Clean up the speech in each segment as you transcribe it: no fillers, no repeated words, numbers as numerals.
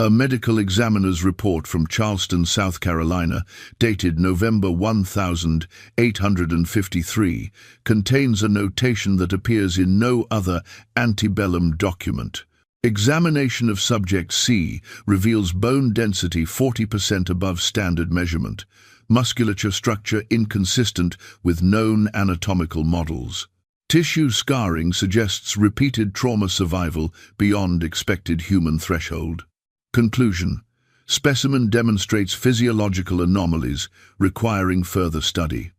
A medical examiner's report from Charleston, South Carolina, dated November 1853, contains a notation that appears in no other antebellum document. Examination of subject C reveals bone density 40% above standard measurement, musculature structure inconsistent with known anatomical models. Tissue scarring suggests repeated trauma survival beyond expected human threshold. Conclusion: specimen demonstrates physiological anomalies requiring further study.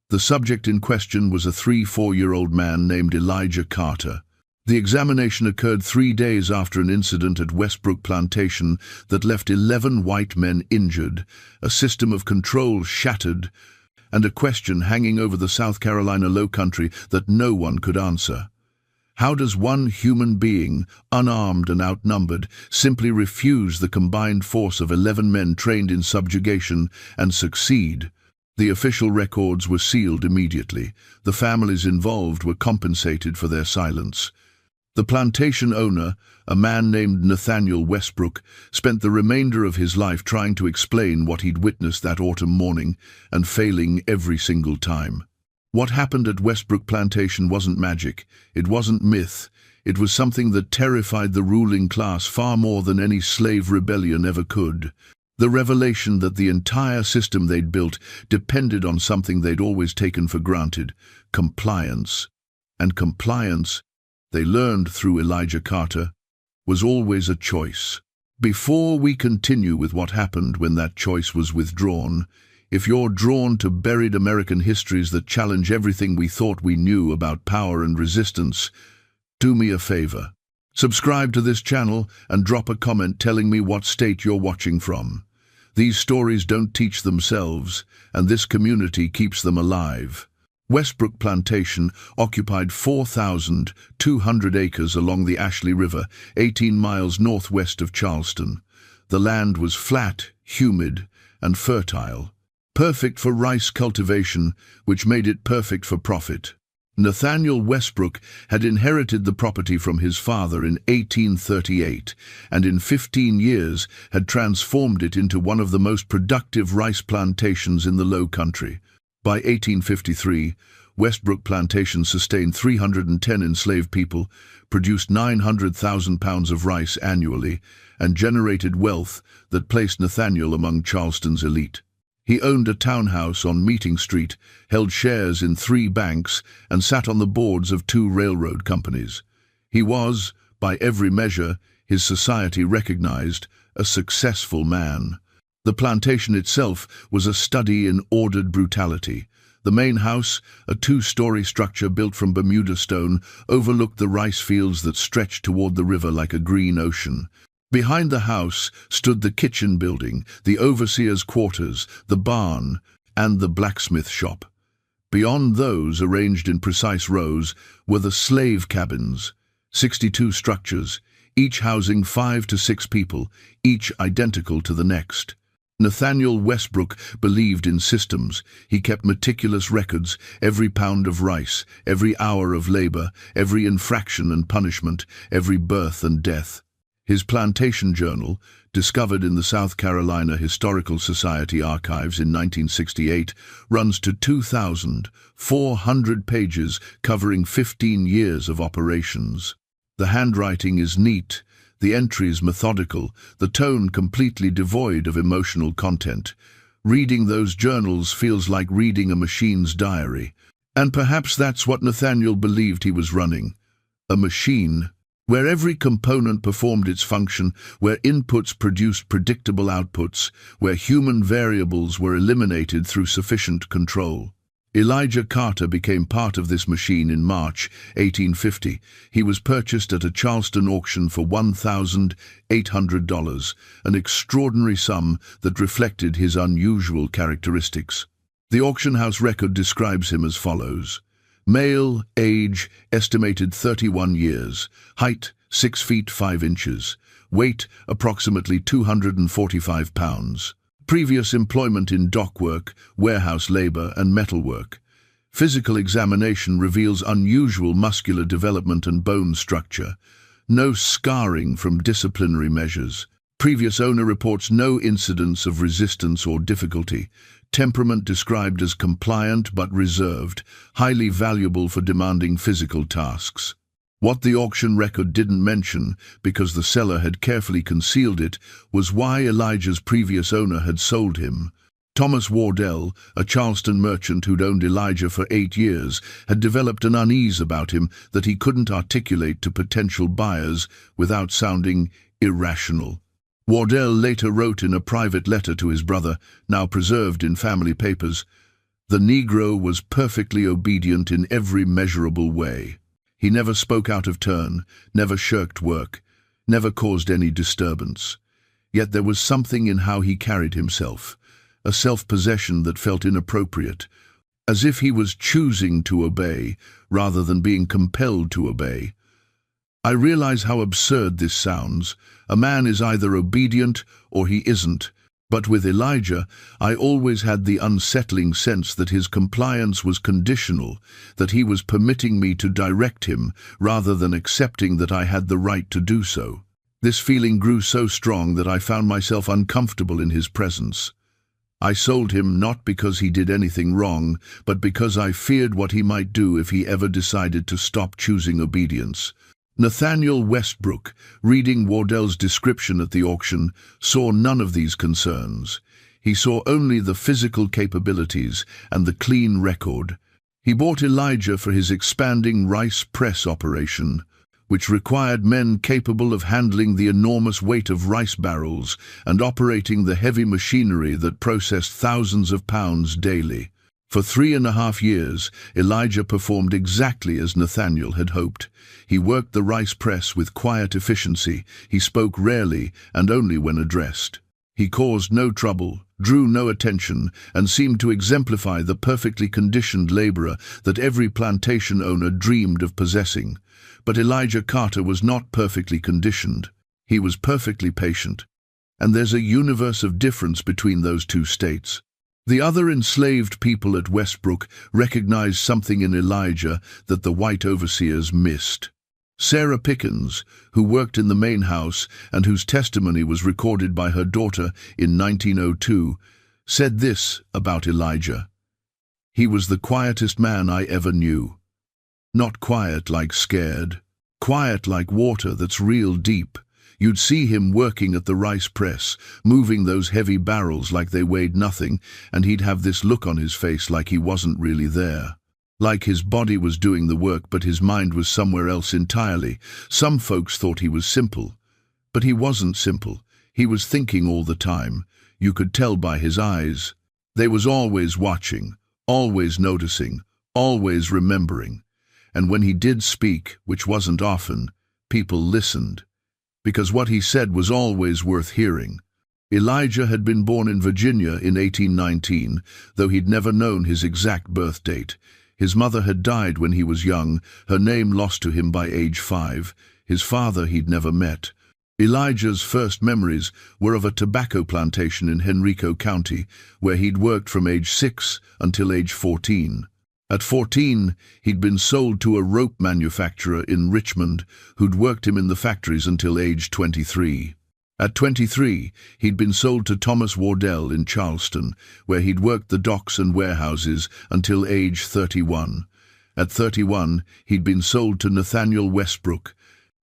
The subject in question was a 3-4-year-old man named Elijah Carter. The examination occurred 3 days after an incident at Westbrook Plantation that left 11 white men injured, a system of control shattered, and a question hanging over the South Carolina Lowcountry that no one could answer. How does one human being, unarmed and outnumbered, simply refuse the combined force of 11 men trained in subjugation and succeed? The official records were sealed immediately. The families involved were compensated for their silence. The plantation owner, a man named Nathaniel Westbrook, spent the remainder of his life trying to explain what he'd witnessed that autumn morning and failing every single time. What happened at Westbrook Plantation wasn't magic, it wasn't myth, it was something that terrified the ruling class far more than any slave rebellion ever could. The revelation that the entire system they'd built depended on something they'd always taken for granted: compliance. And compliance, they learned through Elijah Carter, was always a choice. Before we continue with what happened when that choice was withdrawn, if you're drawn to buried American histories that challenge everything we thought we knew about power and resistance, do me a favor. Subscribe to this channel and drop a comment telling me what state you're watching from. These stories don't teach themselves, and this community keeps them alive. Westbrook Plantation occupied 4,200 acres along the Ashley River, 18 miles northwest of Charleston. The land was flat, humid, and fertile, perfect for rice cultivation, which made it perfect for profit. Nathaniel Westbrook had inherited the property from his father in 1838, and in 15 years had transformed it into one of the most productive rice plantations in the Low Country. By 1853, Westbrook Plantation sustained 310 enslaved people, produced 900,000 pounds of rice annually, and generated wealth that placed Nathaniel among Charleston's elite. He owned a townhouse on Meeting Street, held shares in 3 banks, and sat on the boards of 2 railroad companies. He was, by every measure his society recognized, a successful man. The plantation itself was a study in ordered brutality. The main house, a 2-story structure built from Bermuda stone, overlooked the rice fields that stretched toward the river like a green ocean. Behind the house stood the kitchen building, the overseer's quarters, the barn, and the blacksmith shop. Beyond those, arranged in precise rows, were the slave cabins, 62 structures, each housing 5 to 6 people, each identical to the next. Nathaniel Westbrook believed in systems. He kept meticulous records: every pound of rice, every hour of labor, every infraction and punishment, every birth and death. His plantation journal, discovered in the South Carolina Historical Society archives in 1968, runs to 2,400 pages covering 15 years of operations. The handwriting is neat, the entries methodical, the tone completely devoid of emotional content. Reading those journals feels like reading a machine's diary. And perhaps that's what Nathaniel believed he was running: a machine, where every component performed its function, where inputs produced predictable outputs, where human variables were eliminated through sufficient control. Elijah Carter became part of this machine in March 1850. He was purchased at a Charleston auction for $1,800, an extraordinary sum that reflected his unusual characteristics. The auction house record describes him as follows: male, age, estimated 31 years, height 6 feet 5 inches, weight approximately 245 pounds. Previous employment in dockwork, warehouse labor, and metalwork. Physical examination reveals unusual muscular development and bone structure. No scarring from disciplinary measures. Previous owner reports no incidents of resistance or difficulty. Temperament described as compliant but reserved, highly valuable for demanding physical tasks. What the auction record didn't mention, because the seller had carefully concealed it, was why Elijah's previous owner had sold him. Thomas Wardell, a Charleston merchant who'd owned Elijah for 8 years, had developed an unease about him that he couldn't articulate to potential buyers without sounding irrational. Wardell later wrote in a private letter to his brother, now preserved in family papers, "The Negro was perfectly obedient in every measurable way. He never spoke out of turn, never shirked work, never caused any disturbance. Yet there was something in how he carried himself, a self-possession that felt inappropriate, as if he was choosing to obey rather than being compelled to obey. I realize how absurd this sounds. A man is either obedient or he isn't. But with Elijah, I always had the unsettling sense that his compliance was conditional, that he was permitting me to direct him rather than accepting that I had the right to do so. This feeling grew so strong that I found myself uncomfortable in his presence. I sold him not because he did anything wrong, but because I feared what he might do if he ever decided to stop choosing obedience. Nathaniel Westbrook, reading Wardell's description at the auction, saw none of these concerns. He saw only the physical capabilities and the clean record. He bought Elijah for his expanding rice press operation, which required men capable of handling the enormous weight of rice barrels and operating the heavy machinery that processed thousands of pounds daily. For 3.5 years, Elijah performed exactly as Nathaniel had hoped. He worked the rice press with quiet efficiency. He spoke rarely and only when addressed. He caused no trouble, drew no attention, and seemed to exemplify the perfectly conditioned laborer that every plantation owner dreamed of possessing. But Elijah Carter was not perfectly conditioned. He was perfectly patient. And there's a universe of difference between those two states. The other enslaved people at Westbrook recognized something in Elijah that the white overseers missed. Sarah Pickens, who worked in the main house and whose testimony was recorded by her daughter in 1902, said this about Elijah: "He was the quietest man I ever knew. Not quiet like scared, quiet like water that's real deep. You'd see him working at the rice press, moving those heavy barrels like they weighed nothing, and he'd have this look on his face like he wasn't really there. Like his body was doing the work, but his mind was somewhere else entirely. Some folks thought he was simple. But he wasn't simple. He was thinking all the time. You could tell by his eyes. They was always watching, always noticing, always remembering. And when he did speak, which wasn't often, people listened, because what he said was always worth hearing. Elijah had been born in Virginia in 1819, though he'd never known his exact birth date. His mother had died when he was young, her name lost to him by age 5. His father he'd never met. Elijah's first memories were of a tobacco plantation in Henrico County, where he'd worked from age 6 until age 14. At 14, he'd been sold to a rope manufacturer in Richmond who'd worked him in the factories until age 23. At 23, he'd been sold to Thomas Wardell in Charleston, where he'd worked the docks and warehouses until age 31. At 31, he'd been sold to Nathaniel Westbrook,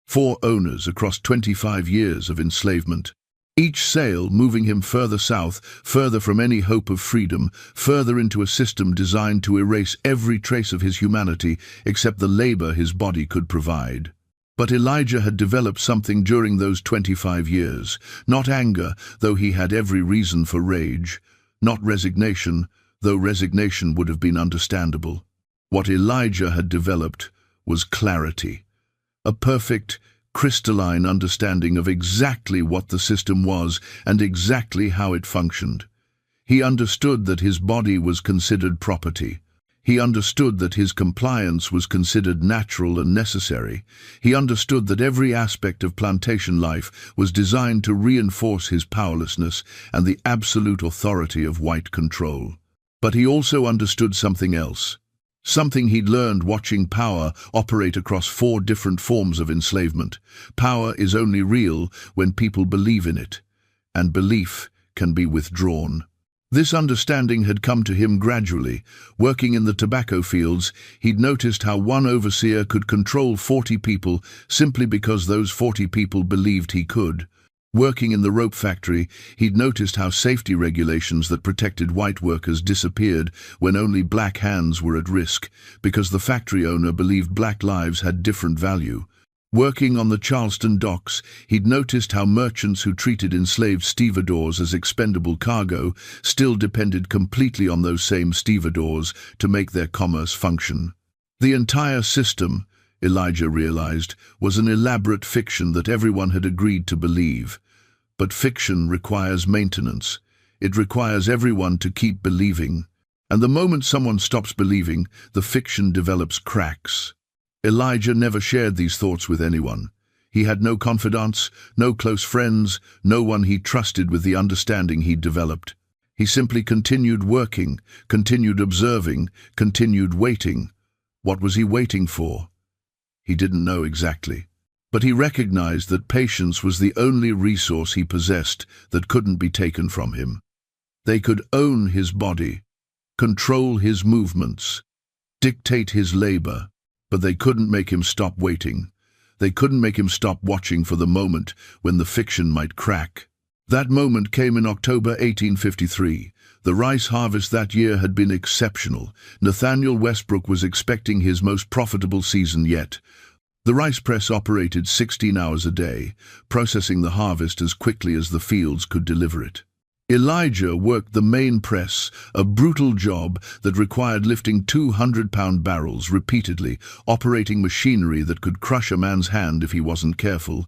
4 owners across 25 years of enslavement. Each sale moving him further south, further from any hope of freedom, further into a system designed to erase every trace of his humanity except the labor his body could provide. But Elijah had developed something during those 25 years. Not anger, though he had every reason for rage. Not resignation, though resignation would have been understandable. What Elijah had developed was clarity. A perfect, crystalline understanding of exactly what the system was and exactly how it functioned. He understood that his body was considered property. He understood that his compliance was considered natural and necessary. He understood that every aspect of plantation life was designed to reinforce his powerlessness and the absolute authority of white control. But he also understood something else. Something he'd learned watching power operate across 4 different forms of enslavement. Power is only real when people believe in it. and belief can be withdrawn. This understanding had come to him gradually. Working in the tobacco fields, he'd noticed how one overseer could control 40 people simply because those 40 people believed he could. Working in the rope factory, he'd noticed how safety regulations that protected white workers disappeared when only black hands were at risk, because the factory owner believed black lives had different value. Working on the Charleston docks, he'd noticed how merchants who treated enslaved stevedores as expendable cargo still depended completely on those same stevedores to make their commerce function. The entire system, Elijah realized, was an elaborate fiction that everyone had agreed to believe. But fiction requires maintenance. It requires everyone to keep believing. And the moment someone stops believing, the fiction develops cracks. Elijah never shared these thoughts with anyone. He had no confidants, no close friends, no one he trusted with the understanding he'd developed. He simply continued working, continued observing, continued waiting. What was he waiting for? He didn't know exactly. But he recognized that patience was the only resource he possessed that couldn't be taken from him. They could own his body, control his movements, dictate his labor, but they couldn't make him stop waiting. They couldn't make him stop watching for the moment when the fiction might crack. That moment came in October 1853. The rice harvest that year had been exceptional. Nathaniel Westbrook was expecting his most profitable season yet. The rice press operated 16 hours a day, processing the harvest as quickly as the fields could deliver it. Elijah worked the main press, a brutal job that required lifting 200-pound barrels repeatedly, operating machinery that could crush a man's hand if he wasn't careful,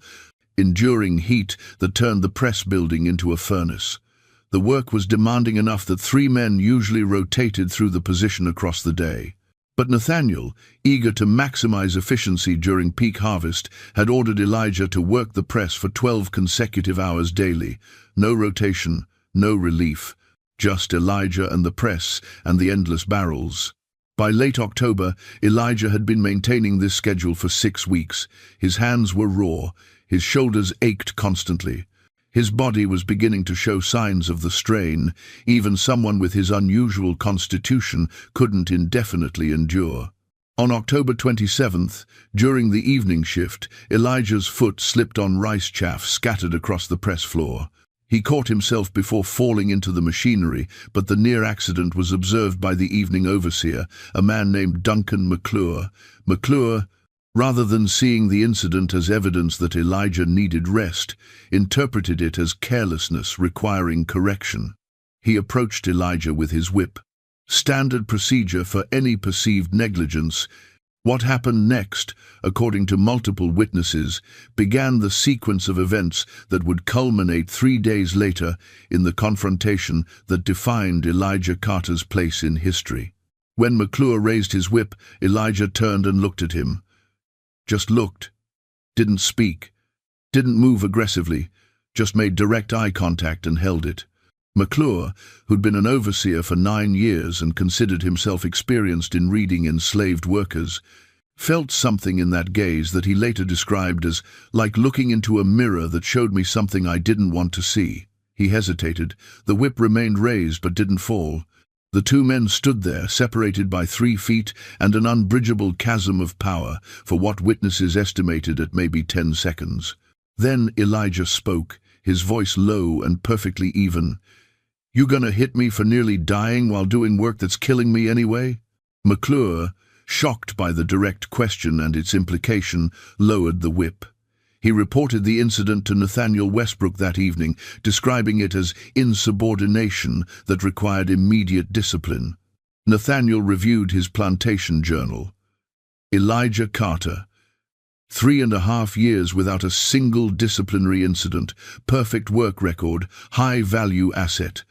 enduring heat that turned the press building into a furnace. The work was demanding enough that 3 men usually rotated through the position across the day. But Nathaniel, eager to maximize efficiency during peak harvest, had ordered Elijah to work the press for 12 consecutive hours daily. No rotation, no relief, just Elijah and the press and the endless barrels. By late October, Elijah had been maintaining this schedule for 6 weeks. His hands were raw, his shoulders ached constantly. His body was beginning to show signs of the strain. Even someone with his unusual constitution couldn't indefinitely endure. On October 27th, during the evening shift, Elijah's foot slipped on rice chaff scattered across the press floor. He caught himself before falling into the machinery, but the near accident was observed by the evening overseer, a man named Duncan McClure. McClure, rather than seeing the incident as evidence that Elijah needed rest, interpreted it as carelessness requiring correction. He approached Elijah with his whip. Standard procedure for any perceived negligence. What happened next, according to multiple witnesses, began the sequence of events that would culminate 3 days later in the confrontation that defined Elijah Carter's place in history. When McClure raised his whip, Elijah turned and looked at him. Just looked. Didn't speak. Didn't move aggressively. Just made direct eye contact and held it. McClure, who'd been an overseer for 9 years and considered himself experienced in reading enslaved workers, felt something in that gaze that he later described as like looking into a mirror that showed me something I didn't want to see. He hesitated. The whip remained raised but didn't fall. The 2 men stood there, separated by 3 feet and an unbridgeable chasm of power, for what witnesses estimated at maybe 10 seconds. Then Elijah spoke, his voice low and perfectly even. "You gonna hit me for nearly dying while doing work that's killing me anyway?" McClure, shocked by the direct question and its implication, lowered the whip. He reported the incident to Nathaniel Westbrook that evening, describing it as insubordination that required immediate discipline. Nathaniel reviewed his plantation journal. Elijah Carter, 3.5 years without a single disciplinary incident, perfect work record, high-value asset.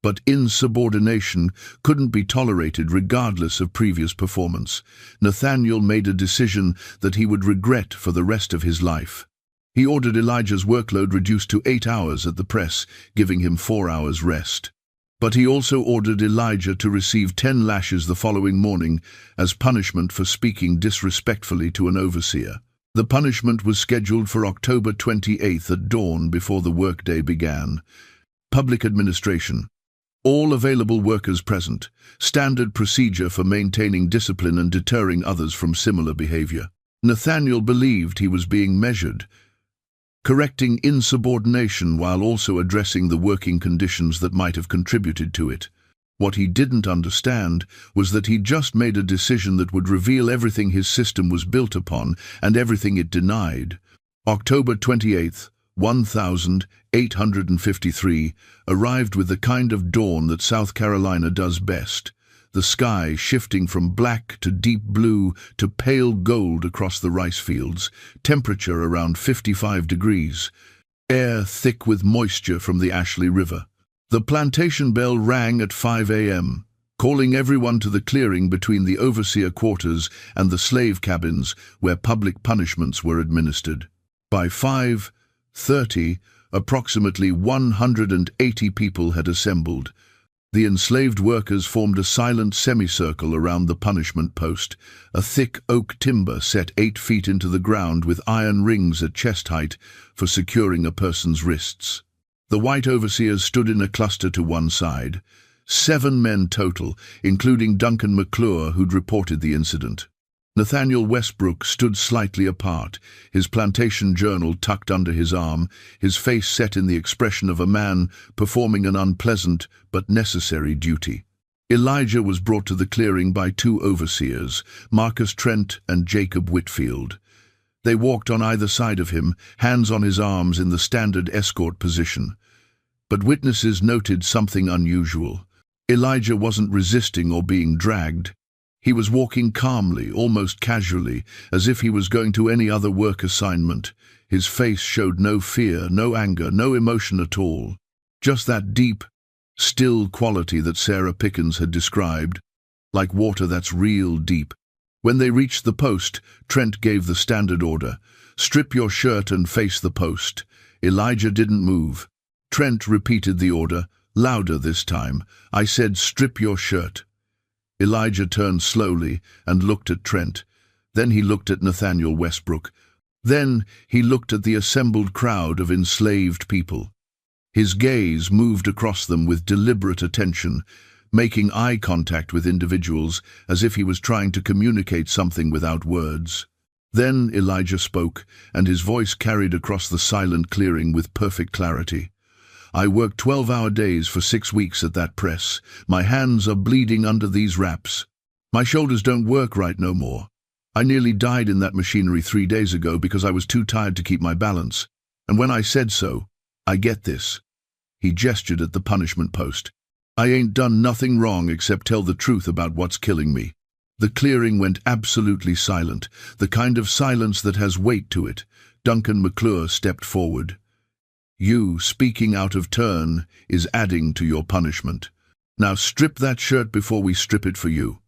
But insubordination couldn't be tolerated regardless of previous performance. Nathaniel made a decision that he would regret for the rest of his life. He ordered Elijah's workload reduced to 8 hours at the press, giving him 4 hours rest. But he also ordered Elijah to receive 10 lashes the following morning as punishment for speaking disrespectfully to an overseer. The punishment was scheduled for October 28th at dawn before the workday began. Public administration. All available workers present. Standard procedure for maintaining discipline and deterring others from similar behavior. Nathaniel believed he was being measured, correcting insubordination while also addressing the working conditions that might have contributed to it. What he didn't understand was that he'd just made a decision that would reveal everything his system was built upon and everything it denied. October 28th, 1853, arrived with the kind of dawn that South Carolina does best. The sky shifting from black to deep blue to pale gold across the rice fields, temperature around 55 degrees, air thick with moisture from the Ashley River. The plantation bell rang at 5 a.m., calling everyone to the clearing between the overseer quarters and the slave cabins where public punishments were administered. By 5:30, approximately 180 people had assembled. The enslaved workers formed a silent semicircle around the punishment post, a thick oak timber set 8 feet into the ground with iron rings at chest height for securing a person's wrists. The white overseers stood in a cluster to one side, 7 men total, including Duncan McClure, who'd reported the incident. Nathaniel Westbrook stood slightly apart, his plantation journal tucked under his arm, his face set in the expression of a man performing an unpleasant but necessary duty. Elijah was brought to the clearing by 2 overseers, Marcus Trent and Jacob Whitfield. They walked on either side of him, hands on his arms in the standard escort position. But witnesses noted something unusual. Elijah wasn't resisting or being dragged. He was walking calmly, almost casually, as if he was going to any other work assignment. His face showed no fear, no anger, no emotion at all. Just that deep, still quality that Sarah Pickens had described, like water that's real deep. When they reached the post, Trent gave the standard order, "Strip your shirt and face the post." Elijah didn't move. Trent repeated the order, louder this time. "I said, strip your shirt." Elijah turned slowly and looked at Trent. Then he looked at Nathaniel Westbrook. Then he looked at the assembled crowd of enslaved people. His gaze moved across them with deliberate attention, making eye contact with individuals as if he was trying to communicate something without words. Then Elijah spoke, and his voice carried across the silent clearing with perfect clarity. "I worked 12-hour days for 6 weeks at that press. My hands are bleeding under these wraps. My shoulders don't work right no more. I nearly died in that machinery 3 days ago because I was too tired to keep my balance. And when I said so, I get this." He gestured at the punishment post. "I ain't done nothing wrong except tell the truth about what's killing me." The clearing went absolutely silent, the kind of silence that has weight to it. Duncan McClure stepped forward. "You, speaking out of turn, is adding to your punishment. Now strip that shirt before we strip it for you."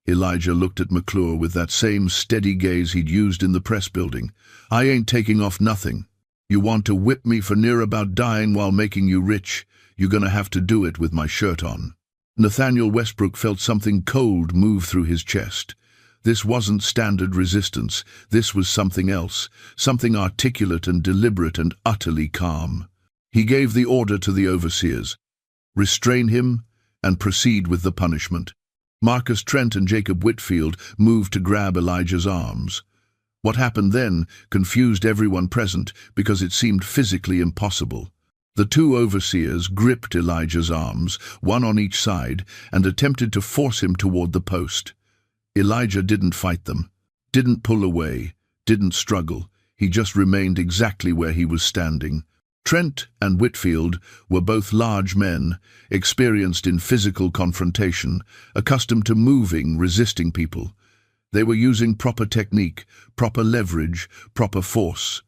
Elijah looked at McClure with that same steady gaze he'd used in the press building. "I ain't taking off nothing. You want to whip me for near about dying while making you rich? You're gonna have to do it with my shirt on." Nathaniel Westbrook felt something cold move through his chest. This wasn't standard resistance. This was something else, something articulate and deliberate and utterly calm. He gave the order to the overseers, "Restrain him and proceed with the punishment." Marcus Trent and Jacob Whitfield moved to grab Elijah's arms. What happened then confused everyone present because it seemed physically impossible. The 2 overseers gripped Elijah's arms, one on each side, and attempted to force him toward the post. Elijah didn't fight them, didn't pull away, didn't struggle. He just remained exactly where he was standing. Trent and Whitfield were both large men, experienced in physical confrontation, accustomed to moving, resisting people. They were using proper technique, proper leverage, proper force.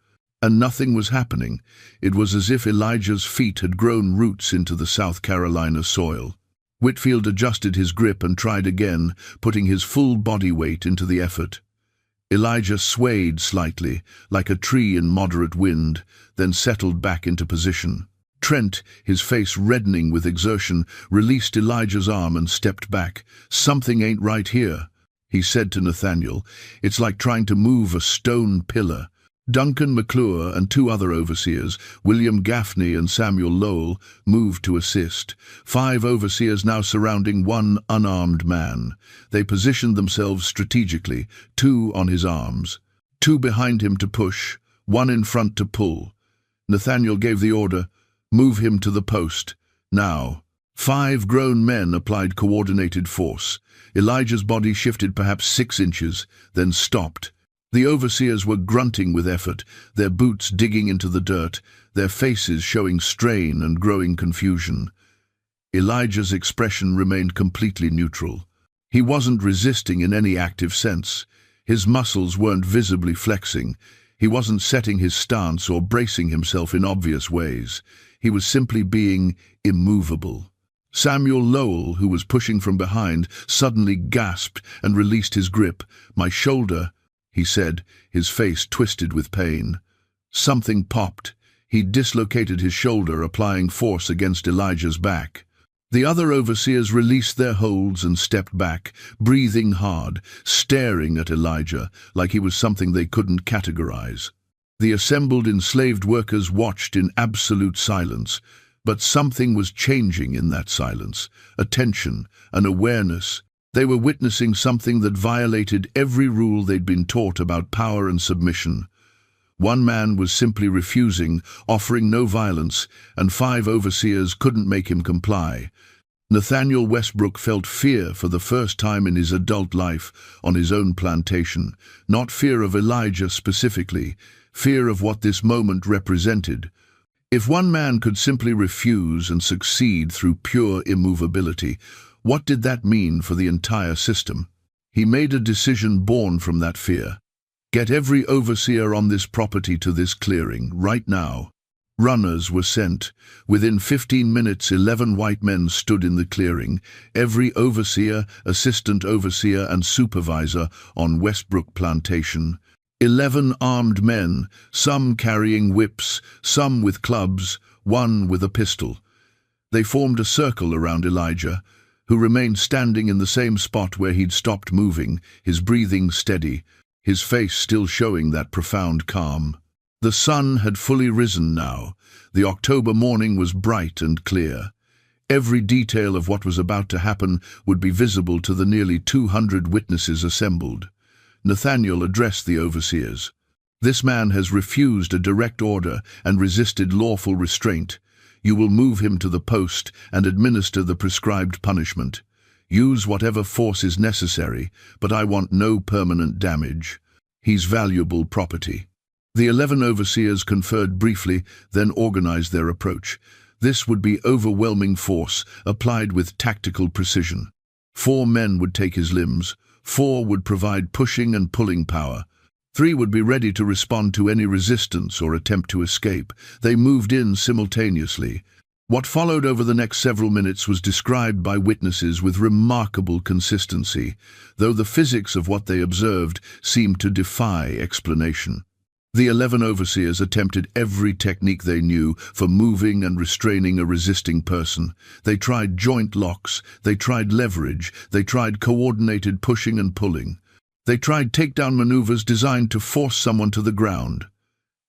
And nothing was happening. It was as if Elijah's feet had grown roots into the South Carolina soil. Whitfield adjusted his grip and tried again, putting his full body weight into the effort. Elijah swayed slightly, like a tree in moderate wind, then settled back into position. Trent, his face reddening with exertion, released Elijah's arm and stepped back. "Something ain't right here." he said to Nathaniel. "It's like trying to move a stone pillar." Duncan McClure and two other overseers, William Gaffney and Samuel Lowell, moved to assist. 5 overseers now surrounding one unarmed man. They positioned themselves strategically, 2 on his arms, 2 behind him to push, 1 in front to pull. Nathaniel gave the order, "Move him to the post, now." 5 grown men applied coordinated force. Elijah's body shifted perhaps 6 inches, then stopped. The overseers were grunting with effort, their boots digging into the dirt, their faces showing strain and growing confusion. Elijah's expression remained completely neutral. He wasn't resisting in any active sense. His muscles weren't visibly flexing. He wasn't setting his stance or bracing himself in obvious ways. He was simply being immovable. Samuel Lowell, who was pushing from behind, suddenly gasped and released his grip. "My shoulder," he said, his face twisted with pain. Something popped. He dislocated his shoulder, applying force against Elijah's back. The other overseers released their holds and stepped back, breathing hard, staring at Elijah like he was something they couldn't categorize. The assembled enslaved workers watched in absolute silence, but something was changing in that silence, a tension, an awareness. They were witnessing something that violated every rule they'd been taught about power and submission. One man was simply refusing, offering no violence, and 5 overseers couldn't make him comply. Nathaniel Westbrook felt fear for the first time in his adult life on his own plantation. Not fear of Elijah specifically, fear of what this moment represented. If one man could simply refuse and succeed through pure immovability, what did that mean for the entire system? He made a decision born from that fear. Get every overseer on this property to this clearing, right now. Runners were sent. Within 15 minutes, 11 white men stood in the clearing, every overseer, assistant overseer, and supervisor on Westbrook Plantation. 11 armed men, some carrying whips, some with clubs, one with a pistol. They formed a circle around Elijah, who remained standing in the same spot where he'd stopped moving, his breathing steady, his face still showing that profound calm. The sun had fully risen now. The October morning was bright and clear. Every detail of what was about to happen would be visible to the nearly 200 witnesses assembled. Nathaniel addressed the overseers. "This man has refused a direct order and resisted lawful restraint. You will move him to the post and administer the prescribed punishment. Use whatever force is necessary, but I want no permanent damage. He's valuable property." The 11 overseers conferred briefly, then organized their approach. This would be overwhelming force, applied with tactical precision. 4 men would take his limbs. 4 would provide pushing and pulling power. 3 would be ready to respond to any resistance or attempt to escape. They moved in simultaneously. What followed over the next several minutes was described by witnesses with remarkable consistency, though the physics of what they observed seemed to defy explanation. The 11 overseers attempted every technique they knew for moving and restraining a resisting person. They tried joint locks, they tried leverage, they tried coordinated pushing and pulling. They tried takedown maneuvers designed to force someone to the ground.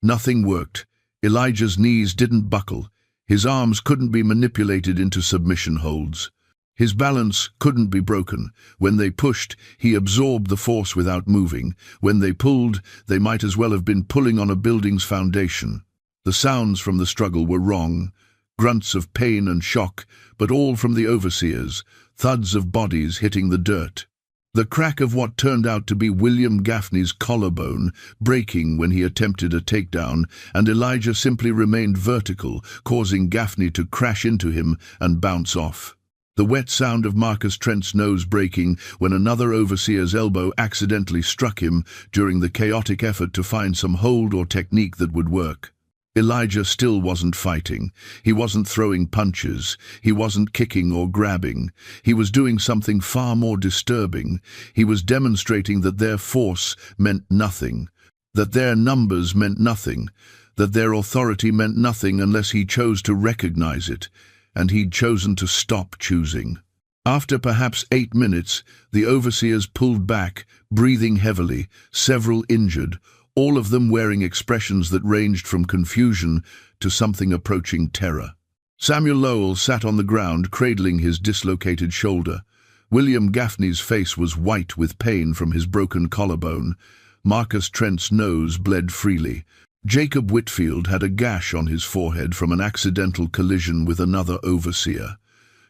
Nothing worked. Elijah's knees didn't buckle. His arms couldn't be manipulated into submission holds. His balance couldn't be broken. When they pushed, he absorbed the force without moving. When they pulled, they might as well have been pulling on a building's foundation. The sounds from the struggle were wrong. Grunts of pain and shock, but all from the overseers. Thuds of bodies hitting the dirt. The crack of what turned out to be William Gaffney's collarbone breaking when he attempted a takedown, and Elijah simply remained vertical, causing Gaffney to crash into him and bounce off. The wet sound of Marcus Trent's nose breaking when another overseer's elbow accidentally struck him during the chaotic effort to find some hold or technique that would work. Elijah still wasn't fighting. He wasn't throwing punches. He wasn't kicking or grabbing. He was doing something far more disturbing. He was demonstrating that their force meant nothing, that their numbers meant nothing, that their authority meant nothing unless he chose to recognize it, and he'd chosen to stop choosing. After perhaps 8 minutes, the overseers pulled back, breathing heavily, several injured, all of them wearing expressions that ranged from confusion to something approaching terror. Samuel Lowell sat on the ground, cradling his dislocated shoulder. William Gaffney's face was white with pain from his broken collarbone. Marcus Trent's nose bled freely. Jacob Whitfield had a gash on his forehead from an accidental collision with another overseer.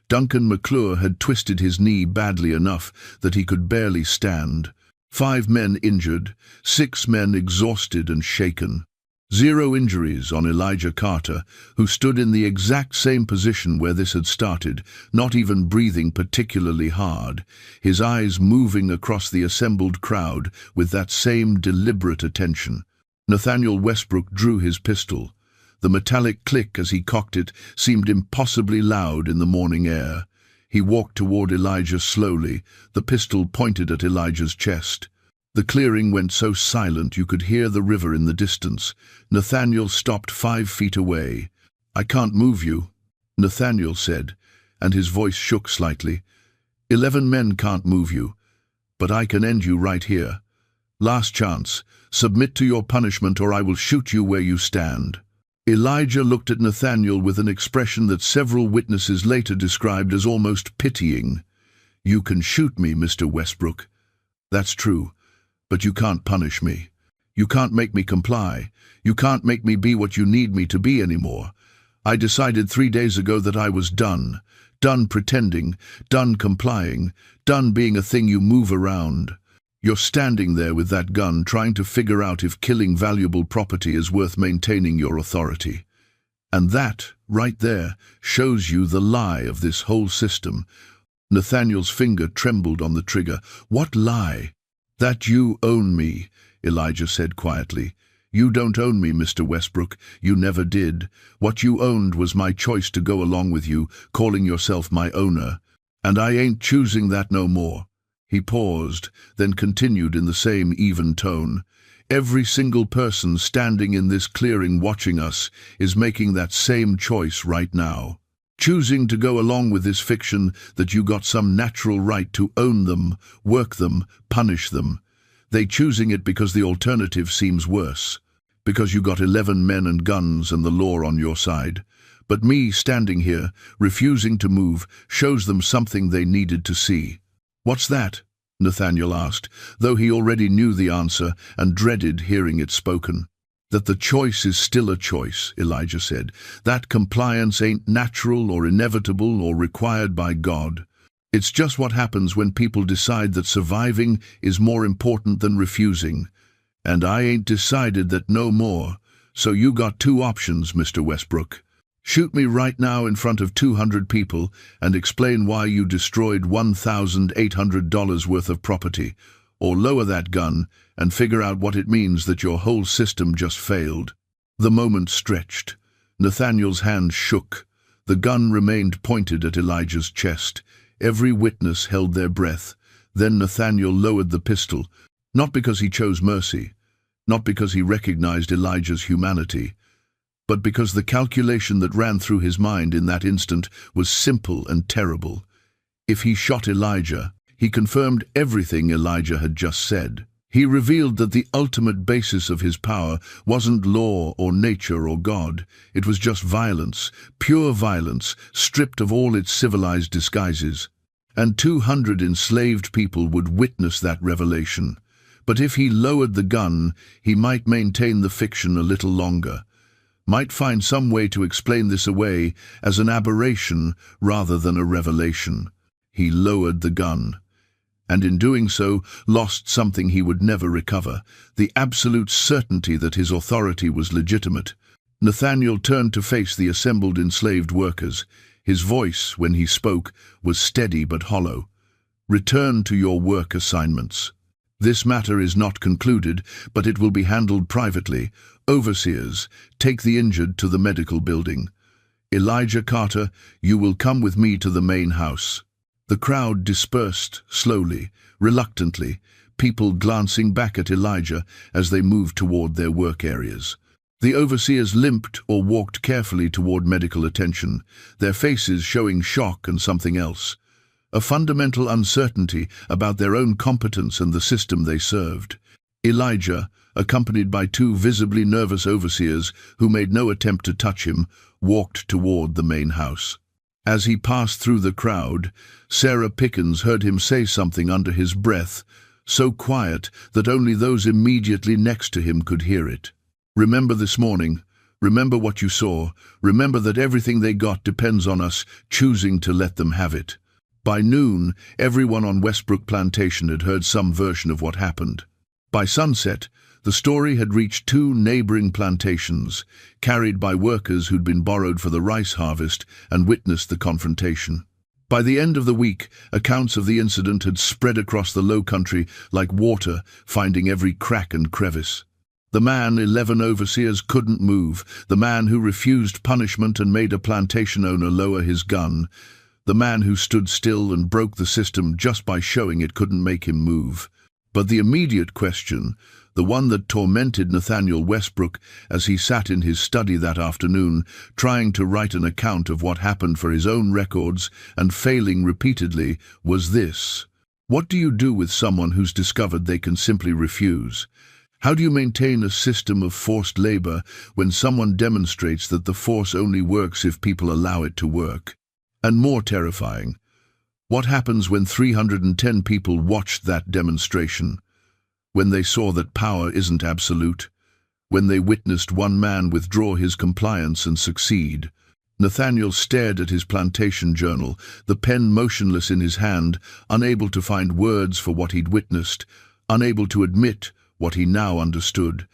Duncan McClure had twisted his knee badly enough that he could barely stand. 5 men injured, 6 men exhausted and shaken. 0 injuries on Elijah Carter, who stood in the exact same position where this had started, not even breathing particularly hard, his eyes moving across the assembled crowd with that same deliberate attention. Nathaniel Westbrook drew his pistol. The metallic click as he cocked it seemed impossibly loud in the morning air. He walked toward Elijah slowly, the pistol pointed at Elijah's chest. The clearing went so silent you could hear the river in the distance. Nathaniel stopped 5 feet away. "I can't move you," Nathaniel said, and his voice shook slightly. 11 men can't move you, but I can end you right here. Last chance. Submit to your punishment or I will shoot you where you stand." Elijah looked at Nathaniel with an expression that several witnesses later described as almost pitying. "You can shoot me, Mr. Westbrook. That's true. But you can't punish me. You can't make me comply. You can't make me be what you need me to be anymore. I decided 3 days ago that I was done. Done pretending, done complying, done being a thing you move around. You're standing there with that gun trying to figure out if killing valuable property is worth maintaining your authority. And that, right there, shows you the lie of this whole system." Nathaniel's finger trembled on the trigger. "What lie?" "That you own me," Elijah said quietly. "You don't own me, Mr. Westbrook. You never did. What you owned was my choice to go along with you, calling yourself my owner. And I ain't choosing that no more." He paused, then continued in the same even tone. "Every single person standing in this clearing watching us is making that same choice right now. Choosing to go along with this fiction that you got some natural right to own them, work them, punish them. They choosing it because the alternative seems worse. Because you got 11 men and guns and the law on your side. But me standing here, refusing to move, shows them something they needed to see." "What's that?" Nathaniel asked, though he already knew the answer and dreaded hearing it spoken. "That the choice is still a choice," Elijah said. "That compliance ain't natural or inevitable or required by God. It's just what happens when people decide that surviving is more important than refusing. And I ain't decided that no more. So you got 2 options, Mr. Westbrook. Shoot me right now in front of 200 people and explain why you destroyed $1,800 worth of property, or lower that gun and figure out what it means that your whole system just failed." The moment stretched. Nathaniel's hand shook. The gun remained pointed at Elijah's chest. Every witness held their breath. Then Nathaniel lowered the pistol, not because he chose mercy, not because he recognized Elijah's humanity, but because the calculation that ran through his mind in that instant was simple and terrible. If he shot Elijah, he confirmed everything Elijah had just said. He revealed that the ultimate basis of his power wasn't law or nature or God. It was just violence, pure violence, stripped of all its civilized disguises. And 200 enslaved people would witness that revelation. But if he lowered the gun, he might maintain the fiction a little longer, might find some way to explain this away as an aberration rather than a revelation. He lowered the gun, and in doing so lost something he would never recover, the absolute certainty that his authority was legitimate. Nathaniel turned to face the assembled enslaved workers. His voice, when he spoke, was steady but hollow. "Return to your work assignments. This matter is not concluded, but it will be handled privately. Overseers, take the injured to the medical building. Elijah Carter, you will come with me to the main house." The crowd dispersed slowly, reluctantly, people glancing back at Elijah as they moved toward their work areas. The overseers limped or walked carefully toward medical attention, their faces showing shock and something else. a fundamental uncertainty about their own competence and the system they served. Elijah, accompanied by two visibly nervous overseers who made no attempt to touch him, walked toward the main house. As he passed through the crowd, Sarah Pickens heard him say something under his breath, so quiet that only those immediately next to him could hear it. "Remember this morning. Remember what you saw. Remember that everything they got depends on us choosing to let them have it." By noon, everyone on Westbrook Plantation had heard some version of what happened. By sunset, the story had reached two neighboring plantations, carried by workers who'd been borrowed for the rice harvest and witnessed the confrontation. By the end of the week, accounts of the incident had spread across the low country like water, finding every crack and crevice. The man 11 overseers couldn't move, the man who refused punishment and made a plantation owner lower his gun, the man who stood still and broke the system just by showing it couldn't make him move. But the immediate question, the one that tormented Nathaniel Westbrook as he sat in his study that afternoon, trying to write an account of what happened for his own records and failing repeatedly, was this: what do you do with someone who's discovered they can simply refuse? How do you maintain a system of forced labor when someone demonstrates that the force only works if people allow it to work? And more terrifying, what happens when 310 people watched that demonstration? When they saw that power isn't absolute? When they witnessed one man withdraw his compliance and succeed? Nathaniel stared at his plantation journal, the pen motionless in his hand, unable to find words for what he'd witnessed, unable to admit what he now understood,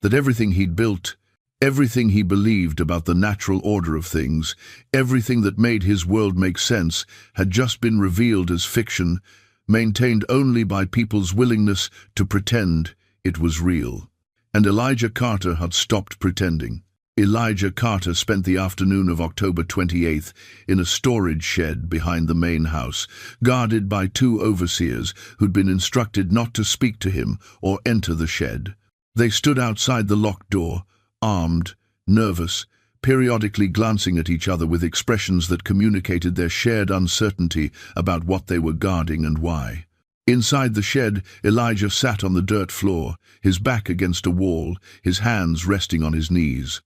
that everything he'd built, everything he believed about the natural order of things, everything that made his world make sense, had just been revealed as fiction, maintained only by people's willingness to pretend it was real. And Elijah Carter had stopped pretending. Elijah Carter spent the afternoon of October 28th in a storage shed behind the main house, guarded by two overseers who'd been instructed not to speak to him or enter the shed. They stood outside the locked door, armed, nervous, periodically glancing at each other with expressions that communicated their shared uncertainty about what they were guarding and why. Inside the shed, Elijah sat on the dirt floor, his back against a wall, his hands resting on his knees.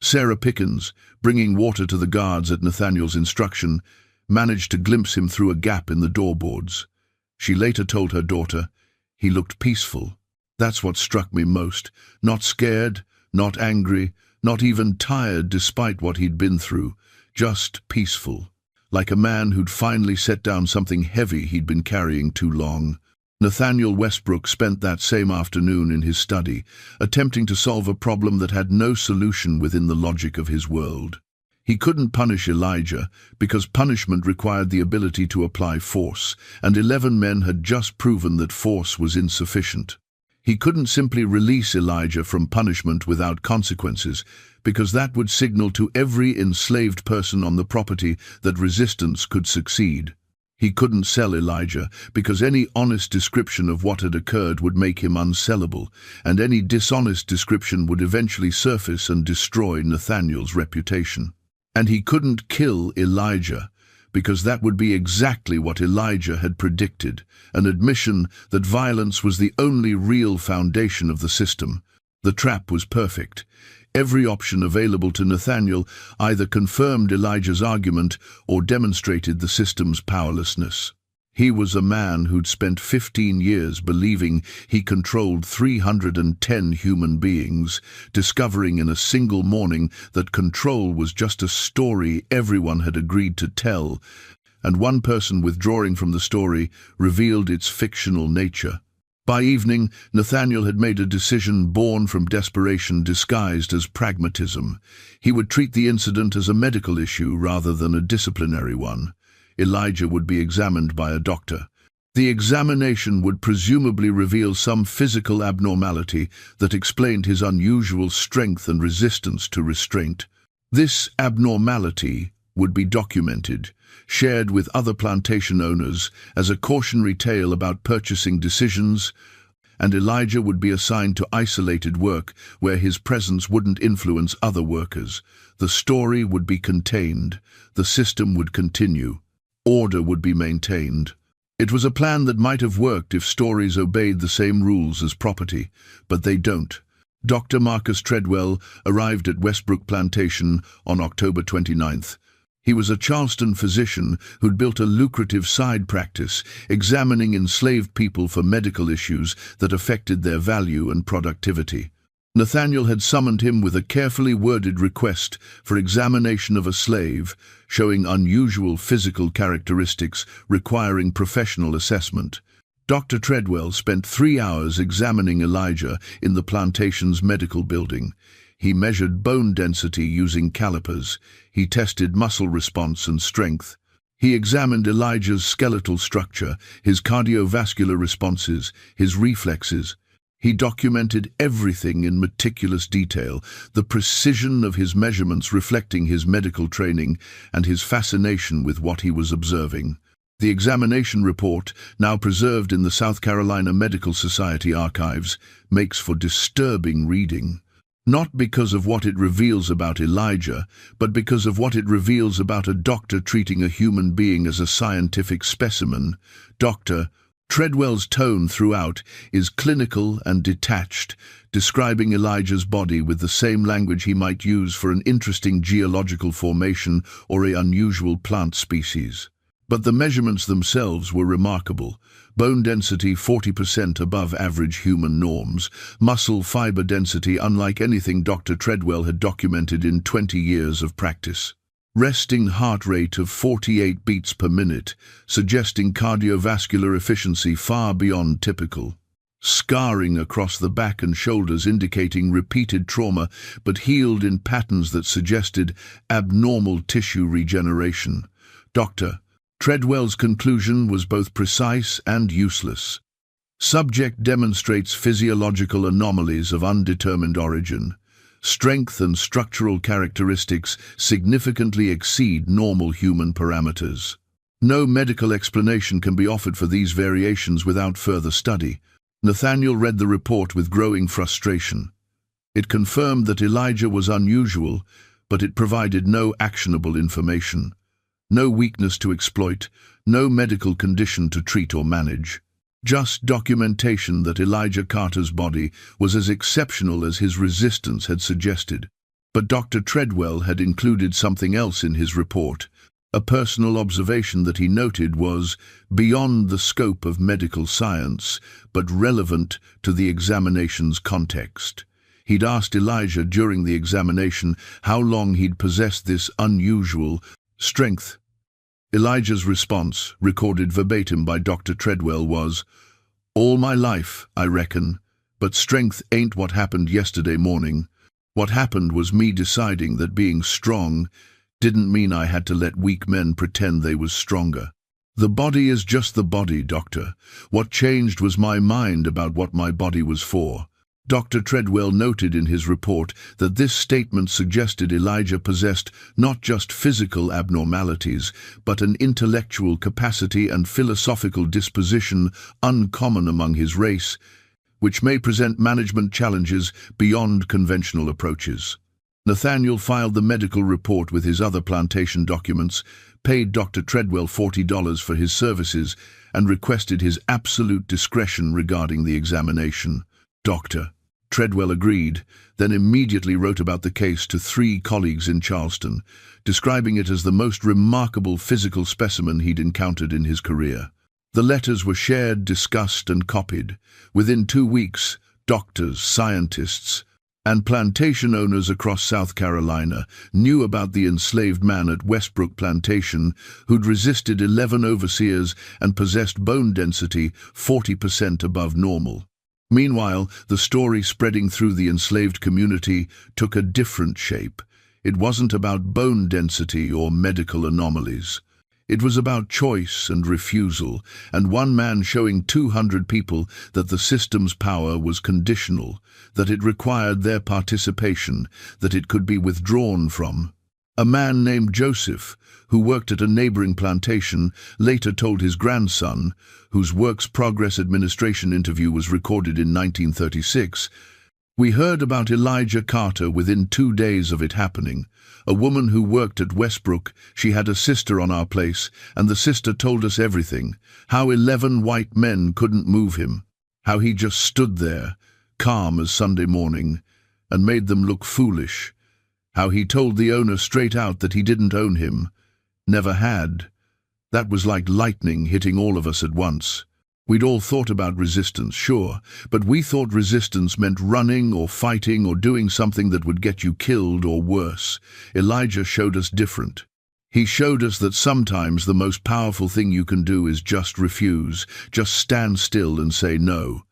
Sarah Pickens, bringing water to the guards at Nathaniel's instruction, managed to glimpse him through a gap in the doorboards. She later told her daughter, "He looked peaceful. That's what struck me most. Not scared, not angry, not even tired despite what he'd been through, just peaceful, like a man who'd finally set down something heavy he'd been carrying too long." Nathaniel Westbrook spent that same afternoon in his study, attempting to solve a problem that had no solution within the logic of his world. He couldn't punish Elijah because punishment required the ability to apply force, and 11 men had just proven that force was insufficient. He couldn't simply release Elijah from punishment without consequences, because that would signal to every enslaved person on the property that resistance could succeed. He couldn't sell Elijah, because any honest description of what had occurred would make him unsellable, and any dishonest description would eventually surface and destroy Nathaniel's reputation. And he couldn't kill Elijah, because that would be exactly what Elijah had predicted, an admission that violence was the only real foundation of the system. The trap was perfect. Every option available to Nathaniel either confirmed Elijah's argument or demonstrated the system's powerlessness. He was a man who'd spent 15 years believing he controlled 310 human beings, discovering in a single morning that control was just a story everyone had agreed to tell, and one person withdrawing from the story revealed its fictional nature. By evening, Nathaniel had made a decision born from desperation disguised as pragmatism. He would treat the incident as a medical issue rather than a disciplinary one. Elijah would be examined by a doctor. The examination would presumably reveal some physical abnormality that explained his unusual strength and resistance to restraint. This abnormality would be documented, shared with other plantation owners as a cautionary tale about purchasing decisions, and Elijah would be assigned to isolated work where his presence wouldn't influence other workers. The story would be contained, the system would continue. Order would be maintained. It was a plan that might have worked if stories obeyed the same rules as property, but they don't. Dr. Marcus Treadwell arrived at Westbrook Plantation on October 29th. He was a Charleston physician who'd built a lucrative side practice, examining enslaved people for medical issues that affected their value and productivity. Nathaniel had summoned him with a carefully worded request for examination of a slave, showing unusual physical characteristics requiring professional assessment. Dr. Treadwell spent 3 hours examining Elijah in the plantation's medical building. He measured bone density using calipers. He tested muscle response and strength. He examined Elijah's skeletal structure, his cardiovascular responses, his reflexes. He documented everything in meticulous detail, the precision of his measurements reflecting his medical training and his fascination with what he was observing. The examination report, now preserved in the South Carolina Medical Society archives, makes for disturbing reading. Not because of what it reveals about Elijah, but because of what it reveals about a doctor treating a human being as a scientific specimen. Dr. Treadwell's tone throughout is clinical and detached, describing Elijah's body with the same language he might use for an interesting geological formation or an unusual plant species. But the measurements themselves were remarkable. Bone density 40% above average human norms, muscle fiber density unlike anything Dr. Treadwell had documented in 20 years of practice. Resting heart rate of 48 beats per minute, suggesting cardiovascular efficiency far beyond typical. Scarring across the back and shoulders indicating repeated trauma, but healed in patterns that suggested abnormal tissue regeneration. Dr. Treadwell's conclusion was both precise and useless. Subject demonstrates physiological anomalies of undetermined origin. Strength and structural characteristics significantly exceed normal human parameters. No medical explanation can be offered for these variations without further study. Nathaniel read the report with growing frustration. It confirmed that Elijah was unusual, but it provided no actionable information. No weakness to exploit, no medical condition to treat or manage. Just documentation that Elijah Carter's body was as exceptional as his resistance had suggested. But Dr. Treadwell had included something else in his report. A personal observation that he noted was beyond the scope of medical science, but relevant to the examination's context. He'd asked Elijah during the examination how long he'd possessed this unusual strength. Elijah's response, recorded verbatim by Dr. Treadwell, was, "All my life, I reckon, but strength ain't what happened yesterday morning. What happened was me deciding that being strong didn't mean I had to let weak men pretend they was stronger. The body is just the body, doctor. What changed was my mind about what my body was for." Dr. Treadwell noted in his report that this statement suggested Elijah possessed not just physical abnormalities, but an intellectual capacity and philosophical disposition uncommon among his race, which may present management challenges beyond conventional approaches. Nathaniel filed the medical report with his other plantation documents, paid Dr. Treadwell $40 for his services, and requested his absolute discretion regarding the examination. Dr. Treadwell agreed, then immediately wrote about the case to 3 colleagues in Charleston, describing it as the most remarkable physical specimen he'd encountered in his career. The letters were shared, discussed, and copied. Within 2 weeks, doctors, scientists, and plantation owners across South Carolina knew about the enslaved man at Westbrook Plantation who'd resisted 11 overseers and possessed bone density 40% above normal. Meanwhile, the story spreading through the enslaved community took a different shape. It wasn't about bone density or medical anomalies. It was about choice and refusal, and one man showing 200 people that the system's power was conditional, that it required their participation, that it could be withdrawn from. A man named Joseph, who worked at a neighboring plantation, later told his grandson, whose Works Progress Administration interview was recorded in 1936, We heard about Elijah Carter within 2 days of it happening. A woman who worked at Westbrook, she had a sister on our place, and the sister told us everything. How 11 white men couldn't move him. How he just stood there, calm as Sunday morning, and made them look foolish. How he told the owner straight out that he didn't own him. Never had. That was like lightning hitting all of us at once. We'd all thought about resistance, sure, but we thought resistance meant running or fighting or doing something that would get you killed or worse. Elijah showed us different. He showed us that sometimes the most powerful thing you can do is just refuse, just stand still and say no.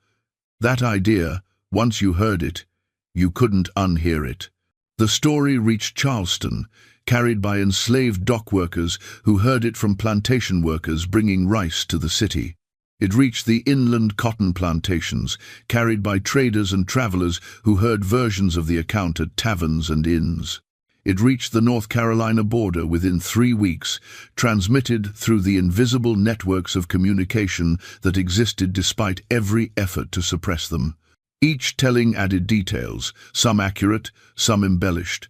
That idea, once you heard it, you couldn't unhear it. The story reached Charleston, carried by enslaved dock workers who heard it from plantation workers bringing rice to the city. It reached the inland cotton plantations, carried by traders and travelers who heard versions of the account at taverns and inns. It reached the North Carolina border within 3 weeks, transmitted through the invisible networks of communication that existed despite every effort to suppress them. Each telling added details, some accurate, some embellished.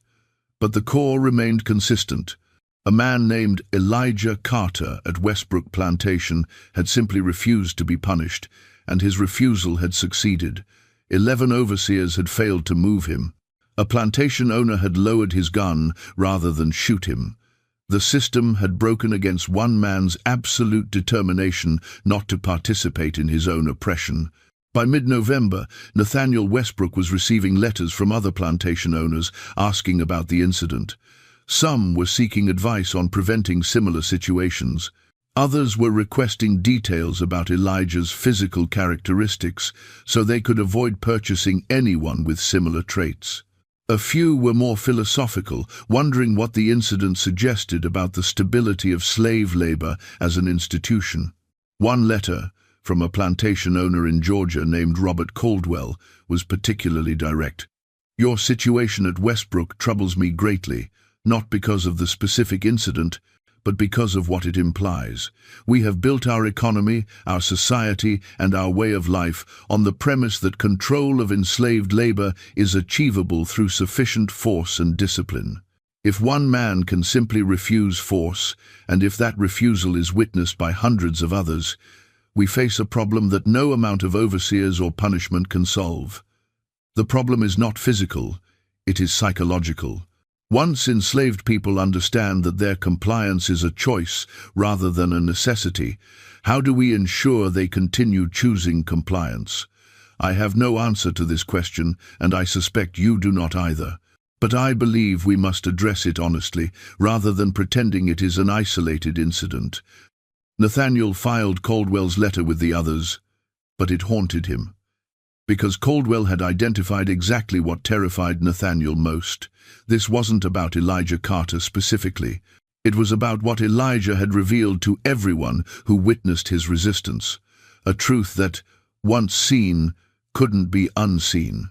But the core remained consistent. A man named Elijah Carter at Westbrook Plantation had simply refused to be punished, and his refusal had succeeded. 11 overseers had failed to move him. A plantation owner had lowered his gun rather than shoot him. The system had broken against one man's absolute determination not to participate in his own oppression. By mid-November, Nathaniel Westbrook was receiving letters from other plantation owners asking about the incident. Some were seeking advice on preventing similar situations. Others were requesting details about Elijah's physical characteristics so they could avoid purchasing anyone with similar traits. A few were more philosophical, wondering what the incident suggested about the stability of slave labor as an institution. One letter, from a plantation owner in Georgia named Robert Caldwell, was particularly direct. "Your situation at Westbrook troubles me greatly, not because of the specific incident, but because of what it implies. We have built our economy, our society, and our way of life on the premise that control of enslaved labor is achievable through sufficient force and discipline. If one man can simply refuse force, and if that refusal is witnessed by hundreds of others, we face a problem that no amount of overseers or punishment can solve. The problem is not physical, it is psychological. Once enslaved people understand that their compliance is a choice rather than a necessity, how do we ensure they continue choosing compliance? I have no answer to this question, and I suspect you do not either. But I believe we must address it honestly, rather than pretending it is an isolated incident. Nathaniel filed Caldwell's letter with the others, but it haunted him. Because Caldwell had identified exactly what terrified Nathaniel most. This wasn't about Elijah Carter specifically. It was about what Elijah had revealed to everyone who witnessed his resistance. A truth that, once seen, couldn't be unseen.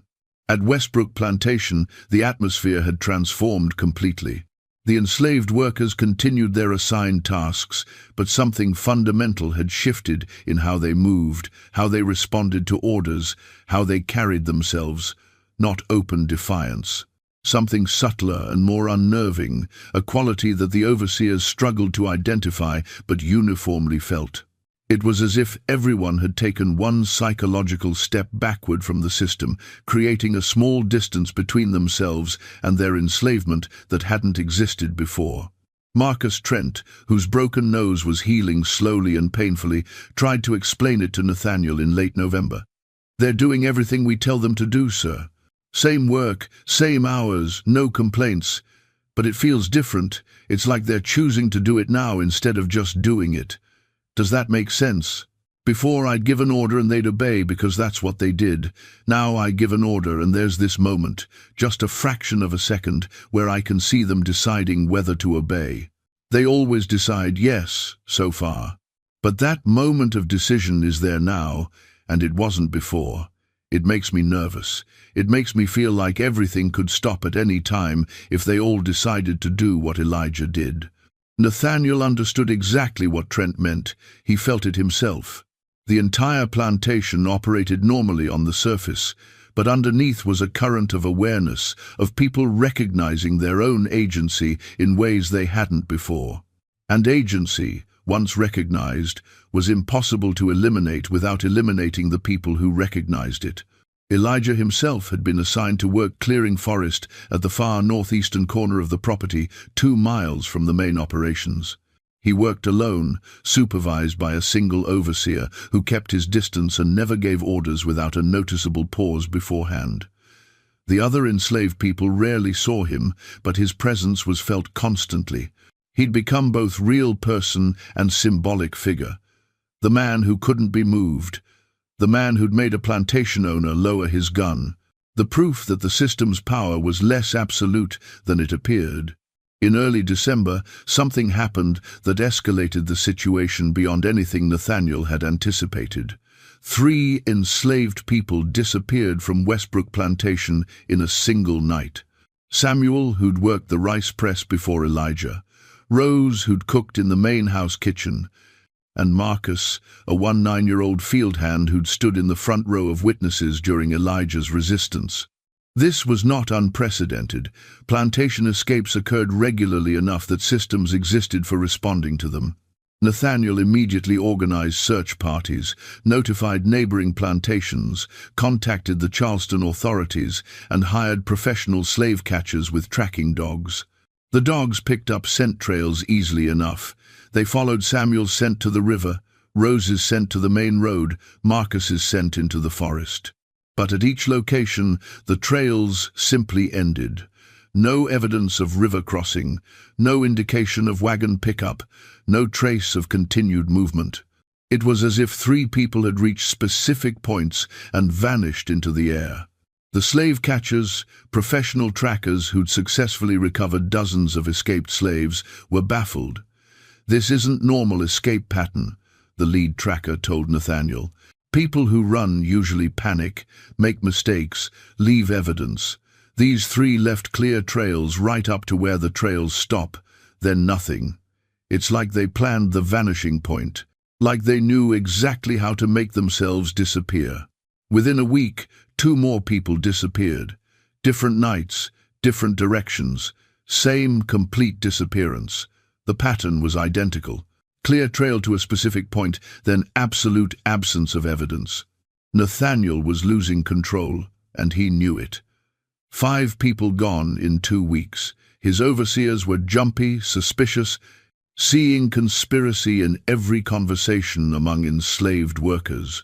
At Westbrook Plantation, the atmosphere had transformed completely. The enslaved workers continued their assigned tasks, but something fundamental had shifted in how they moved, how they responded to orders, how they carried themselves. Not open defiance. Something subtler and more unnerving, a quality that the overseers struggled to identify but uniformly felt. It was as if everyone had taken one psychological step backward from the system, creating a small distance between themselves and their enslavement that hadn't existed before. Marcus Trent, whose broken nose was healing slowly and painfully, tried to explain it to Nathaniel in late November. "They're doing everything we tell them to do, sir. Same work, same hours, no complaints. But it feels different. It's like they're choosing to do it now instead of just doing it. Does that make sense? Before I'd give an order and they'd obey because that's what they did. Now I give an order and there's this moment, just a fraction of a second, where I can see them deciding whether to obey. They always decide yes, so far. But that moment of decision is there now, and it wasn't before. It makes me nervous. It makes me feel like everything could stop at any time if they all decided to do what Elijah did." Nathaniel understood exactly what Trent meant. He felt it himself. The entire plantation operated normally on the surface, but underneath was a current of awareness, of people recognizing their own agency in ways they hadn't before. And agency, once recognized, was impossible to eliminate without eliminating the people who recognized it. Elijah himself had been assigned to work clearing forest at the far northeastern corner of the property, 2 miles from the main operations. He worked alone, supervised by a single overseer who kept his distance and never gave orders without a noticeable pause beforehand. The other enslaved people rarely saw him, but his presence was felt constantly. He'd become both real person and symbolic figure. The man who couldn't be moved. The man who'd made a plantation owner lower his gun. The proof that the system's power was less absolute than it appeared. In early December, something happened that escalated the situation beyond anything Nathaniel had anticipated. 3 enslaved people disappeared from Westbrook Plantation in a single night. Samuel, who'd worked the rice press before Elijah. Rose, who'd cooked in the main house kitchen. And Marcus, a 19-year-old field hand who'd stood in the front row of witnesses during Elijah's resistance. This was not unprecedented. Plantation escapes occurred regularly enough that systems existed for responding to them. Nathaniel immediately organized search parties, notified neighboring plantations, contacted the Charleston authorities, and hired professional slave catchers with tracking dogs. The dogs picked up scent trails easily enough. They followed Samuel's scent to the river, Rose's scent to the main road, Marcus's scent into the forest. But at each location, the trails simply ended. No evidence of river crossing, no indication of wagon pickup, no trace of continued movement. It was as if 3 people had reached specific points and vanished into the air. The slave catchers, professional trackers who'd successfully recovered dozens of escaped slaves, were baffled. "This isn't normal escape pattern," the lead tracker told Nathaniel. "People who run usually panic, make mistakes, leave evidence. These 3 left clear trails right up to where the trails stop, then nothing. It's like they planned the vanishing point, like they knew exactly how to make themselves disappear." Within a week, 2 more people disappeared. Different nights, different directions, same complete disappearance. The pattern was identical. Clear trail to a specific point, then absolute absence of evidence. Nathaniel was losing control, and he knew it. 5 people gone in 2 weeks. His overseers were jumpy, suspicious, seeing conspiracy in every conversation among enslaved workers.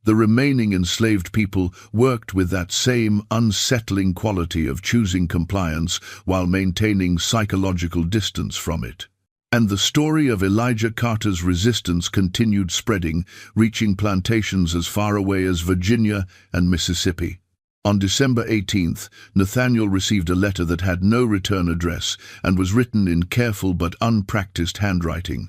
The remaining enslaved people worked with that same unsettling quality of choosing compliance while maintaining psychological distance from it. And the story of Elijah Carter's resistance continued spreading, reaching plantations as far away as Virginia and Mississippi. On December 18th, Nathaniel received a letter that had no return address and was written in careful but unpracticed handwriting.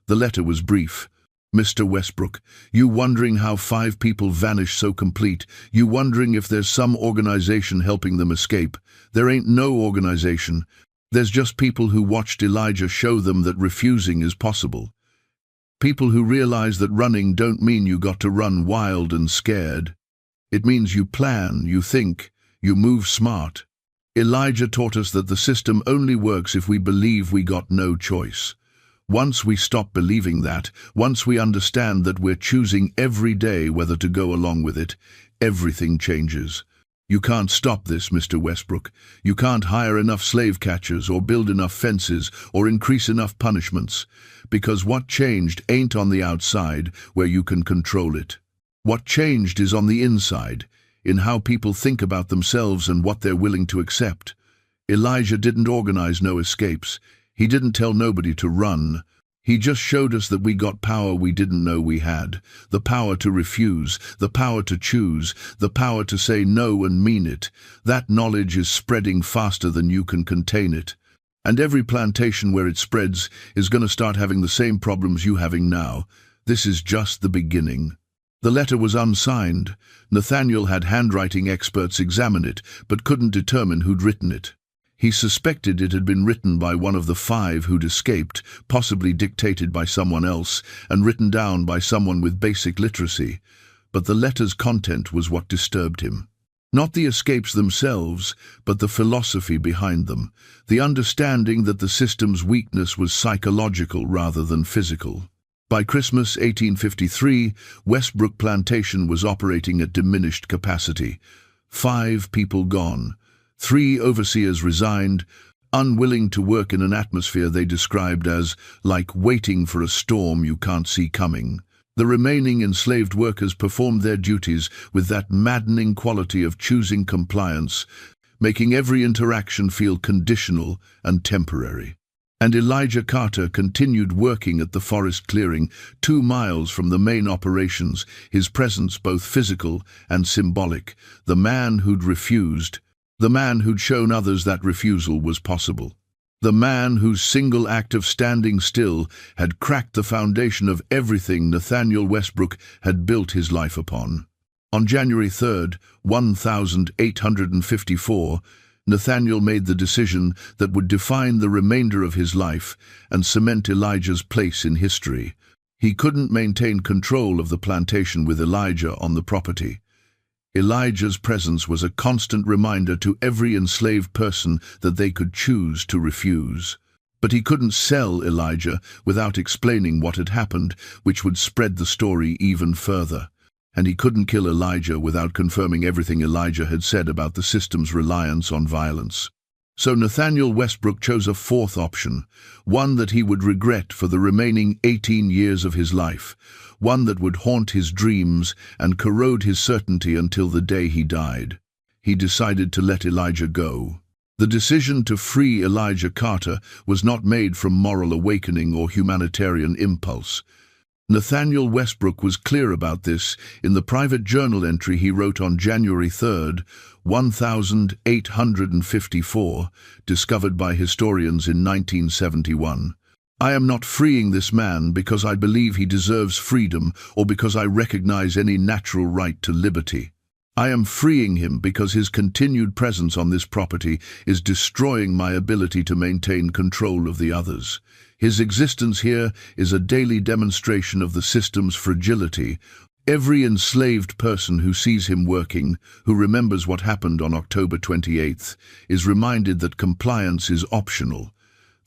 The letter was brief. "Mr. Westbrook, you wondering how 5 people vanished so complete, you wondering if there's some organization helping them escape. There ain't no organization. There's just people who watched Elijah show them that refusing is possible. People who realize that running don't mean you got to run wild and scared. It means you plan, you think, you move smart. Elijah taught us that the system only works if we believe we got no choice. Once we stop believing that, once we understand that we're choosing every day whether to go along with it, everything changes. You can't stop this, Mr. Westbrook. You can't hire enough slave catchers or build enough fences or increase enough punishments, because what changed ain't on the outside where you can control it. What changed is on the inside, in how people think about themselves and what they're willing to accept. Elijah didn't organize no escapes. He didn't tell nobody to run. He just showed us that we got power we didn't know we had. The power to refuse, the power to choose, the power to say no and mean it. That knowledge is spreading faster than you can contain it. And every plantation where it spreads is going to start having the same problems you having now. This is just the beginning. The letter was unsigned. Nathaniel had handwriting experts examine it, but couldn't determine who'd written it. He suspected it had been written by one of the 5 who'd escaped, possibly dictated by someone else, and written down by someone with basic literacy. But the letter's content was what disturbed him. Not the escapes themselves, but the philosophy behind them, the understanding that the system's weakness was psychological rather than physical. By Christmas 1853, Westbrook Plantation was operating at diminished capacity. 5 people gone. 3 overseers resigned, unwilling to work in an atmosphere they described as like waiting for a storm you can't see coming. The remaining enslaved workers performed their duties with that maddening quality of choosing compliance, making every interaction feel conditional and temporary. And Elijah Carter continued working at the forest clearing 2 miles from the main operations, his presence both physical and symbolic, the man who'd refused, the man who'd shown others that refusal was possible. The man whose single act of standing still had cracked the foundation of everything Nathaniel Westbrook had built his life upon. On January 3rd, 1854, Nathaniel made the decision that would define the remainder of his life and cement Elijah's place in history. He couldn't maintain control of the plantation with Elijah on the property. Elijah's presence was a constant reminder to every enslaved person that they could choose to refuse. But he couldn't sell Elijah without explaining what had happened, which would spread the story even further. And he couldn't kill Elijah without confirming everything Elijah had said about the system's reliance on violence. So Nathaniel Westbrook chose a 4th option, one that he would regret for the remaining 18 years of his life, one that would haunt his dreams and corrode his certainty until the day he died. He decided to let Elijah go. The decision to free Elijah Carter was not made from moral awakening or humanitarian impulse. Nathaniel Westbrook was clear about this in the private journal entry he wrote on January 3rd, 1854, discovered by historians in 1971. I am not freeing this man because I believe he deserves freedom or because I recognize any natural right to liberty. I am freeing him because his continued presence on this property is destroying my ability to maintain control of the others. His existence here is a daily demonstration of the system's fragility. Every enslaved person who sees him working, who remembers what happened on October 28th, is reminded that compliance is optional,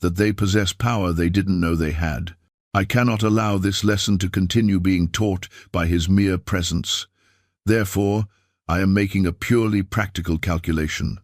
that they possess power they didn't know they had. I cannot allow this lesson to continue being taught by his mere presence. Therefore, I am making a purely practical calculation.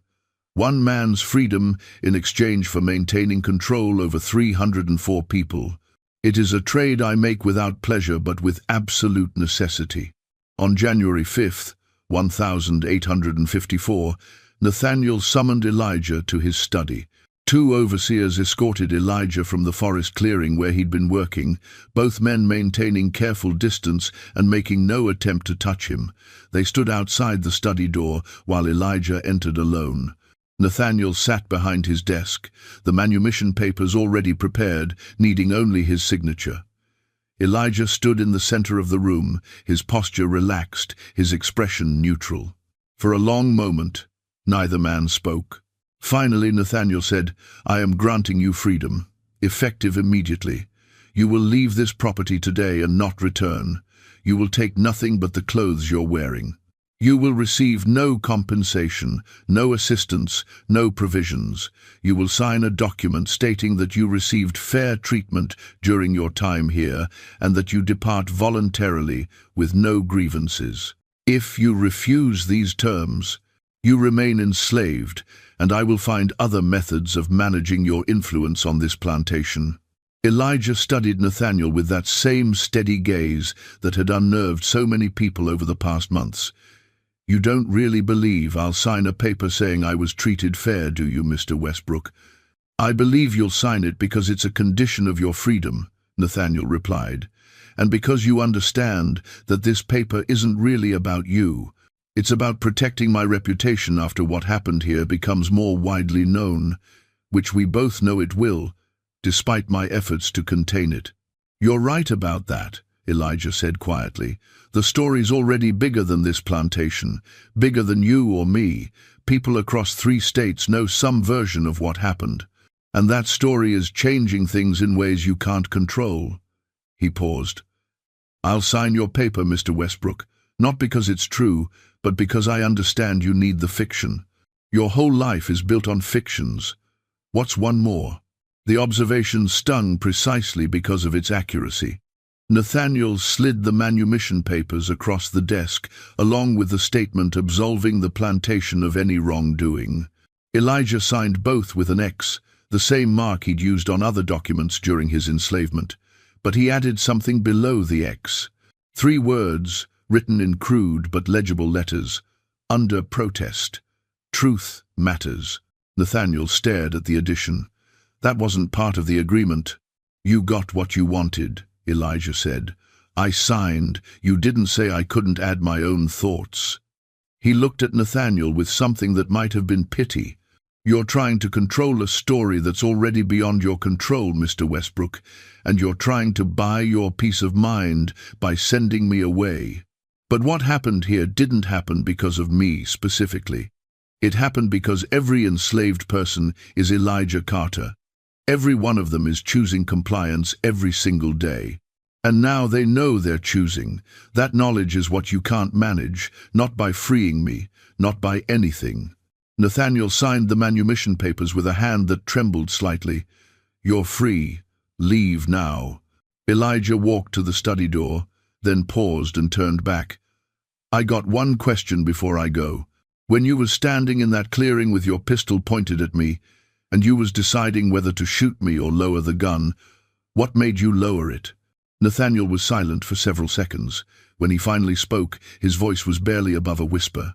1 man's freedom in exchange for maintaining control over 304 people. It is a trade I make without pleasure but with absolute necessity. On January 5th, 1854, Nathaniel summoned Elijah to his study. 2 overseers escorted Elijah from the forest clearing where he'd been working, both men maintaining careful distance and making no attempt to touch him. They stood outside the study door while Elijah entered alone. Nathaniel sat behind his desk, the manumission papers already prepared, needing only his signature. Elijah stood in the center of the room, his posture relaxed, his expression neutral. For a long moment, neither man spoke. Finally, Nathaniel said, "I am granting you freedom, effective immediately. You will leave this property today and not return. You will take nothing but the clothes you're wearing. You will receive no compensation, no assistance, no provisions. You will sign a document stating that you received fair treatment during your time here and that you depart voluntarily with no grievances. If you refuse these terms, you remain enslaved, and I will find other methods of managing your influence on this plantation." Elijah studied Nathaniel with that same steady gaze that had unnerved so many people over the past months. "You don't really believe I'll sign a paper saying I was treated fair, do you, Mr. Westbrook?" "I believe you'll sign it because it's a condition of your freedom," Nathaniel replied, "and because you understand that this paper isn't really about you. It's about protecting my reputation after what happened here becomes more widely known, which we both know it will, despite my efforts to contain it." "You're right about that," Elijah said quietly. "The story's already bigger than this plantation, bigger than you or me. People across 3 states know some version of what happened. And that story is changing things in ways you can't control." He paused. "I'll sign your paper, Mr. Westbrook, not because it's true, but because I understand you need the fiction. Your whole life is built on fictions. What's one more? The observation stung precisely because of its accuracy. Nathaniel slid the manumission papers across the desk, along with the statement absolving the plantation of any wrongdoing. Elijah signed both with an X, the same mark he'd used on other documents during his enslavement, but he added something below the X. 3 words, written in crude but legible letters, under protest. Truth matters. Nathaniel stared at the addition. That wasn't part of the agreement. You got what you wanted, Elijah said. I signed. You didn't say I couldn't add my own thoughts. He looked at Nathaniel with something that might have been pity. You're trying to control a story that's already beyond your control, Mr. Westbrook, and you're trying to buy your peace of mind by sending me away. But what happened here didn't happen because of me specifically. It happened because every enslaved person is Elijah Carter. Every one of them is choosing compliance every single day. And now they know they're choosing. That knowledge is what you can't manage, not by freeing me, not by anything. Nathaniel signed the manumission papers with a hand that trembled slightly. You're free. Leave now. Elijah walked to the study door, then paused and turned back. I got one question before I go. When you was standing in that clearing with your pistol pointed at me, and you was deciding whether to shoot me or lower the gun, what made you lower it? Nathaniel was silent for several seconds. When he finally spoke, his voice was barely above a whisper.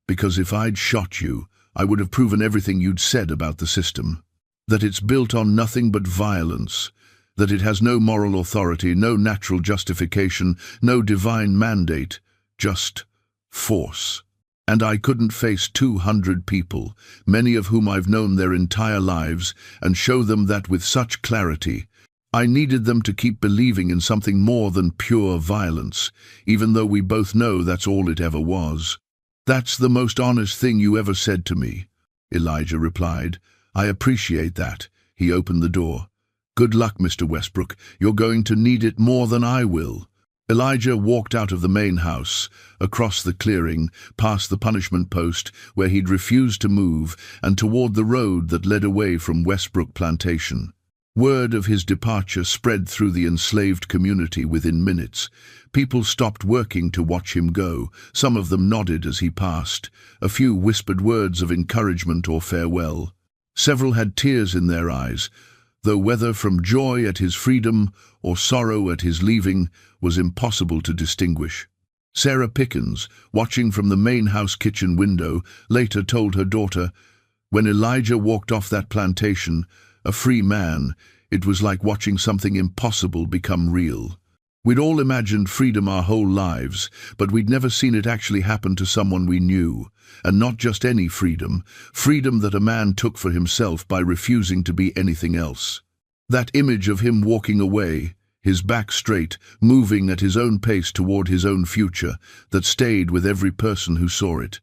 Because if I'd shot you, I would have proven everything you'd said about the system. That it's built on nothing but violence. That it has no moral authority, no natural justification, no divine mandate. Just force. And I couldn't face 200 people, many of whom I've known their entire lives, and show them that with such clarity. I needed them to keep believing in something more than pure violence, even though we both know that's all it ever was. That's the most honest thing you ever said to me, Elijah replied. I appreciate that. He opened the door. Good luck, Mr. Westbrook. You're going to need it more than I will. Elijah walked out of the main house, across the clearing, past the punishment post where he'd refused to move, and toward the road that led away from Westbrook Plantation. Word of his departure spread through the enslaved community within minutes. People stopped working to watch him go. Some of them nodded as he passed. A few whispered words of encouragement or farewell. Several had tears in their eyes, though whether from joy at his freedom or sorrow at his leaving was impossible to distinguish. Sarah Pickens, watching from the main house kitchen window, later told her daughter, when Elijah walked off that plantation, a free man, it was like watching something impossible become real. We'd all imagined freedom our whole lives, but we'd never seen it actually happen to someone we knew. And not just any freedom, freedom that a man took for himself by refusing to be anything else. That image of him walking away, his back straight, moving at his own pace toward his own future, that stayed with every person who saw it,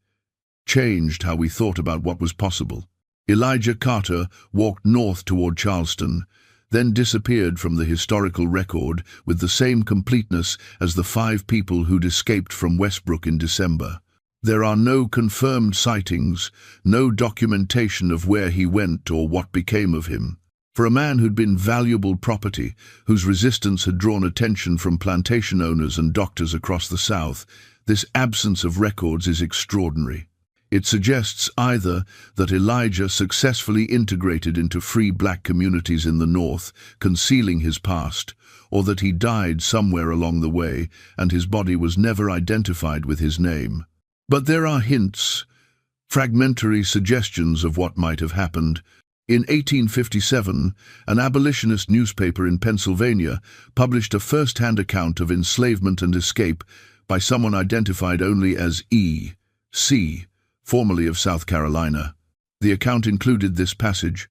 changed how we thought about what was possible. Elijah Carter walked north toward Charleston, then disappeared from the historical record with the same completeness as the 5 people who'd escaped from Westbrook in December. There are no confirmed sightings, no documentation of where he went or what became of him. For a man who'd been valuable property, whose resistance had drawn attention from plantation owners and doctors across the South, this absence of records is extraordinary. It suggests either that Elijah successfully integrated into free black communities in the North, concealing his past, or that he died somewhere along the way and his body was never identified with his name. But there are hints, fragmentary suggestions of what might have happened. In 1857, an abolitionist newspaper in Pennsylvania published a first-hand account of enslavement and escape by someone identified only as E.C., formerly of South Carolina. The account included this passage.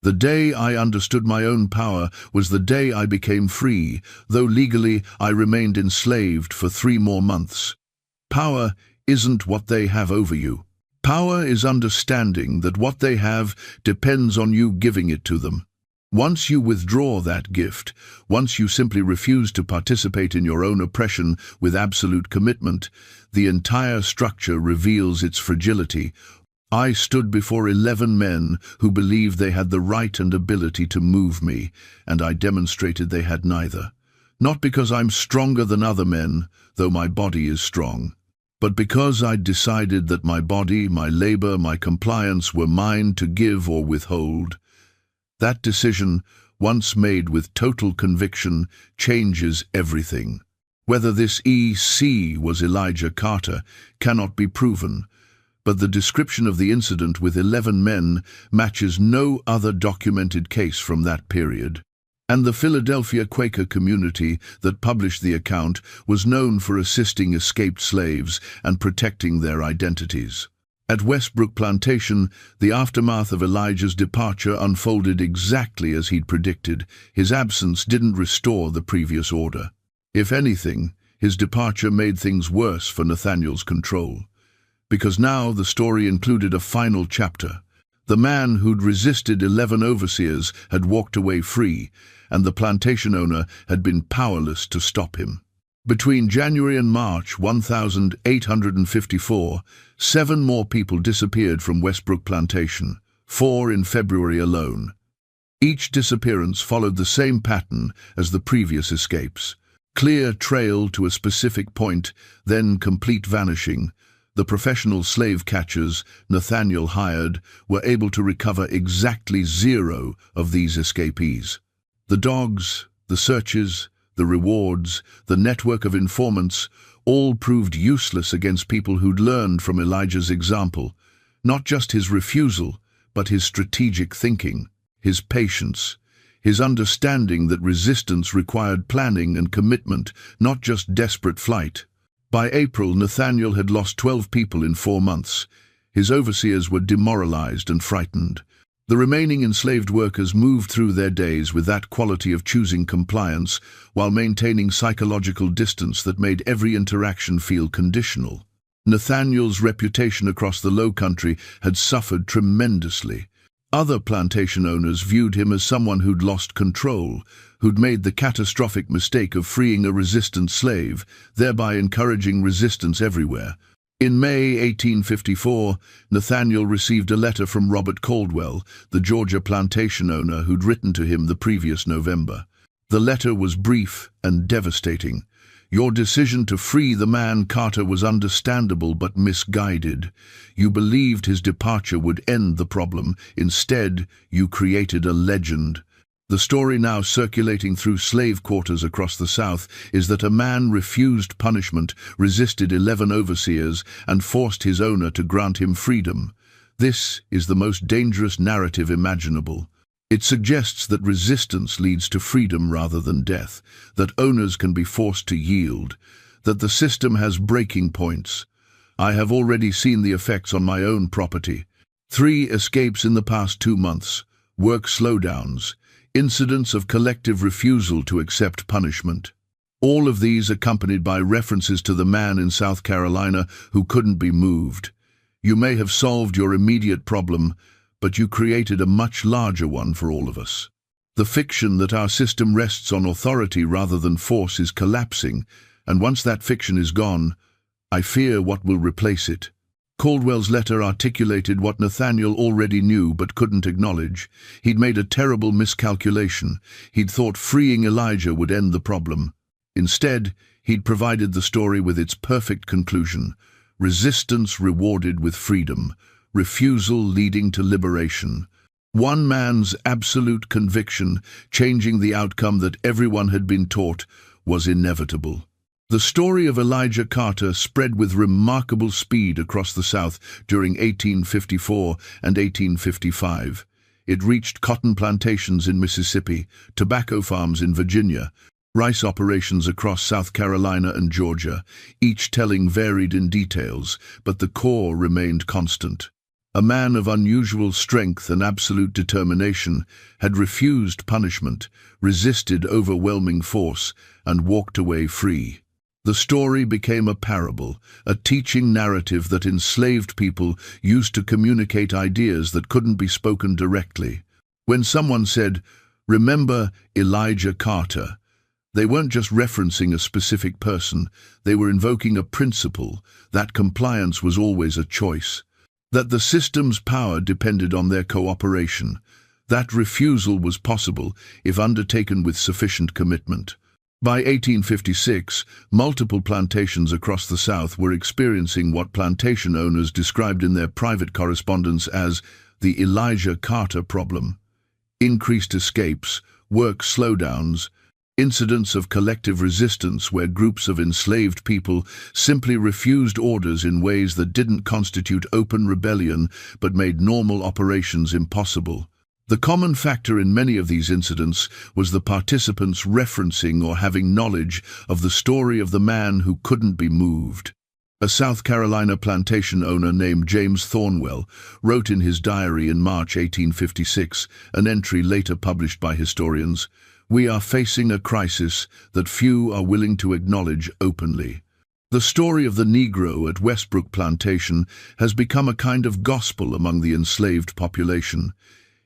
The day I understood my own power was the day I became free, though legally I remained enslaved for 3 more months. Power isn't what they have over you. Power is understanding that what they have depends on you giving it to them. Once you withdraw that gift, once you simply refuse to participate in your own oppression with absolute commitment, the entire structure reveals its fragility. I stood before 11 men who believed they had the right and ability to move me, and I demonstrated they had neither. Not because I'm stronger than other men, though my body is strong, but because I'd decided that my body, my labor, my compliance were mine to give or withhold. That decision, once made with total conviction, changes everything. Whether this EC was Elijah Carter cannot be proven, but the description of the incident with 11 men matches no other documented case from that period. And the Philadelphia Quaker community that published the account was known for assisting escaped slaves and protecting their identities. At Westbrook Plantation, the aftermath of Elijah's departure unfolded exactly as he'd predicted. His absence didn't restore the previous order. If anything, his departure made things worse for Nathaniel's control. Because now the story included a final chapter. The man who'd resisted 11 overseers had walked away free, and the plantation owner had been powerless to stop him. Between January and March 1854, 7 more people disappeared from Westbrook Plantation, 4 in February alone. Each disappearance followed the same pattern as the previous escapes. Clear trail to a specific point, then complete vanishing. The professional slave catchers Nathaniel hired were able to recover exactly 0 of these escapees. The dogs, the searches, the rewards, the network of informants, all proved useless against people who'd learned from Elijah's example, not just his refusal, but his strategic thinking, his patience, his understanding that resistance required planning and commitment, not just desperate flight. By April, Nathaniel had lost 12 people in 4 months. His overseers were demoralized and frightened. The remaining enslaved workers moved through their days with that quality of choosing compliance while maintaining psychological distance that made every interaction feel conditional. Nathaniel's reputation across the Low Country had suffered tremendously. Other plantation owners viewed him as someone who'd lost control, who'd made the catastrophic mistake of freeing a resistant slave, thereby encouraging resistance everywhere. In May 1854, Nathaniel received a letter from Robert Caldwell, the Georgia plantation owner who'd written to him the previous November. The letter was brief and devastating. Your decision to free the man Carter was understandable but misguided. You believed his departure would end the problem. Instead, you created a legend. The story now circulating through slave quarters across the South is that a man refused punishment, resisted 11 overseers, and forced his owner to grant him freedom. This is the most dangerous narrative imaginable. It suggests that resistance leads to freedom rather than death, that owners can be forced to yield, that the system has breaking points. I have already seen the effects on my own property. 3 escapes in the past 2 months, work slowdowns, incidents of collective refusal to accept punishment. All of these accompanied by references to the man in South Carolina who couldn't be moved. You may have solved your immediate problem, but you created a much larger one for all of us. The fiction that our system rests on authority rather than force is collapsing, and once that fiction is gone, I fear what will replace it. Caldwell's letter articulated what Nathaniel already knew but couldn't acknowledge. He'd made a terrible miscalculation. He'd thought freeing Elijah would end the problem. Instead, he'd provided the story with its perfect conclusion: resistance rewarded with freedom, refusal leading to liberation. One man's absolute conviction, changing the outcome that everyone had been taught, was inevitable. The story of Elijah Carter spread with remarkable speed across the South during 1854 and 1855. It reached cotton plantations in Mississippi, tobacco farms in Virginia, rice operations across South Carolina and Georgia, each telling varied in details, but the core remained constant. A man of unusual strength and absolute determination had refused punishment, resisted overwhelming force, and walked away free. The story became a parable, a teaching narrative that enslaved people used to communicate ideas that couldn't be spoken directly. When someone said, Remember Elijah Carter. They weren't just referencing a specific person, they were invoking a principle, that compliance was always a choice, that the system's power depended on their cooperation, that refusal was possible if undertaken with sufficient commitment. By 1856, multiple plantations across the South were experiencing what plantation owners described in their private correspondence as the Elijah Carter problem. Increased escapes, work slowdowns, incidents of collective resistance where groups of enslaved people simply refused orders in ways that didn't constitute open rebellion but made normal operations impossible. The common factor in many of these incidents was the participants referencing or having knowledge of the story of the man who couldn't be moved. A South Carolina plantation owner named James Thornwell wrote in his diary in March 1856, an entry later published by historians, "We are facing a crisis that few are willing to acknowledge openly." The story of the Negro at Westbrook Plantation has become a kind of gospel among the enslaved population.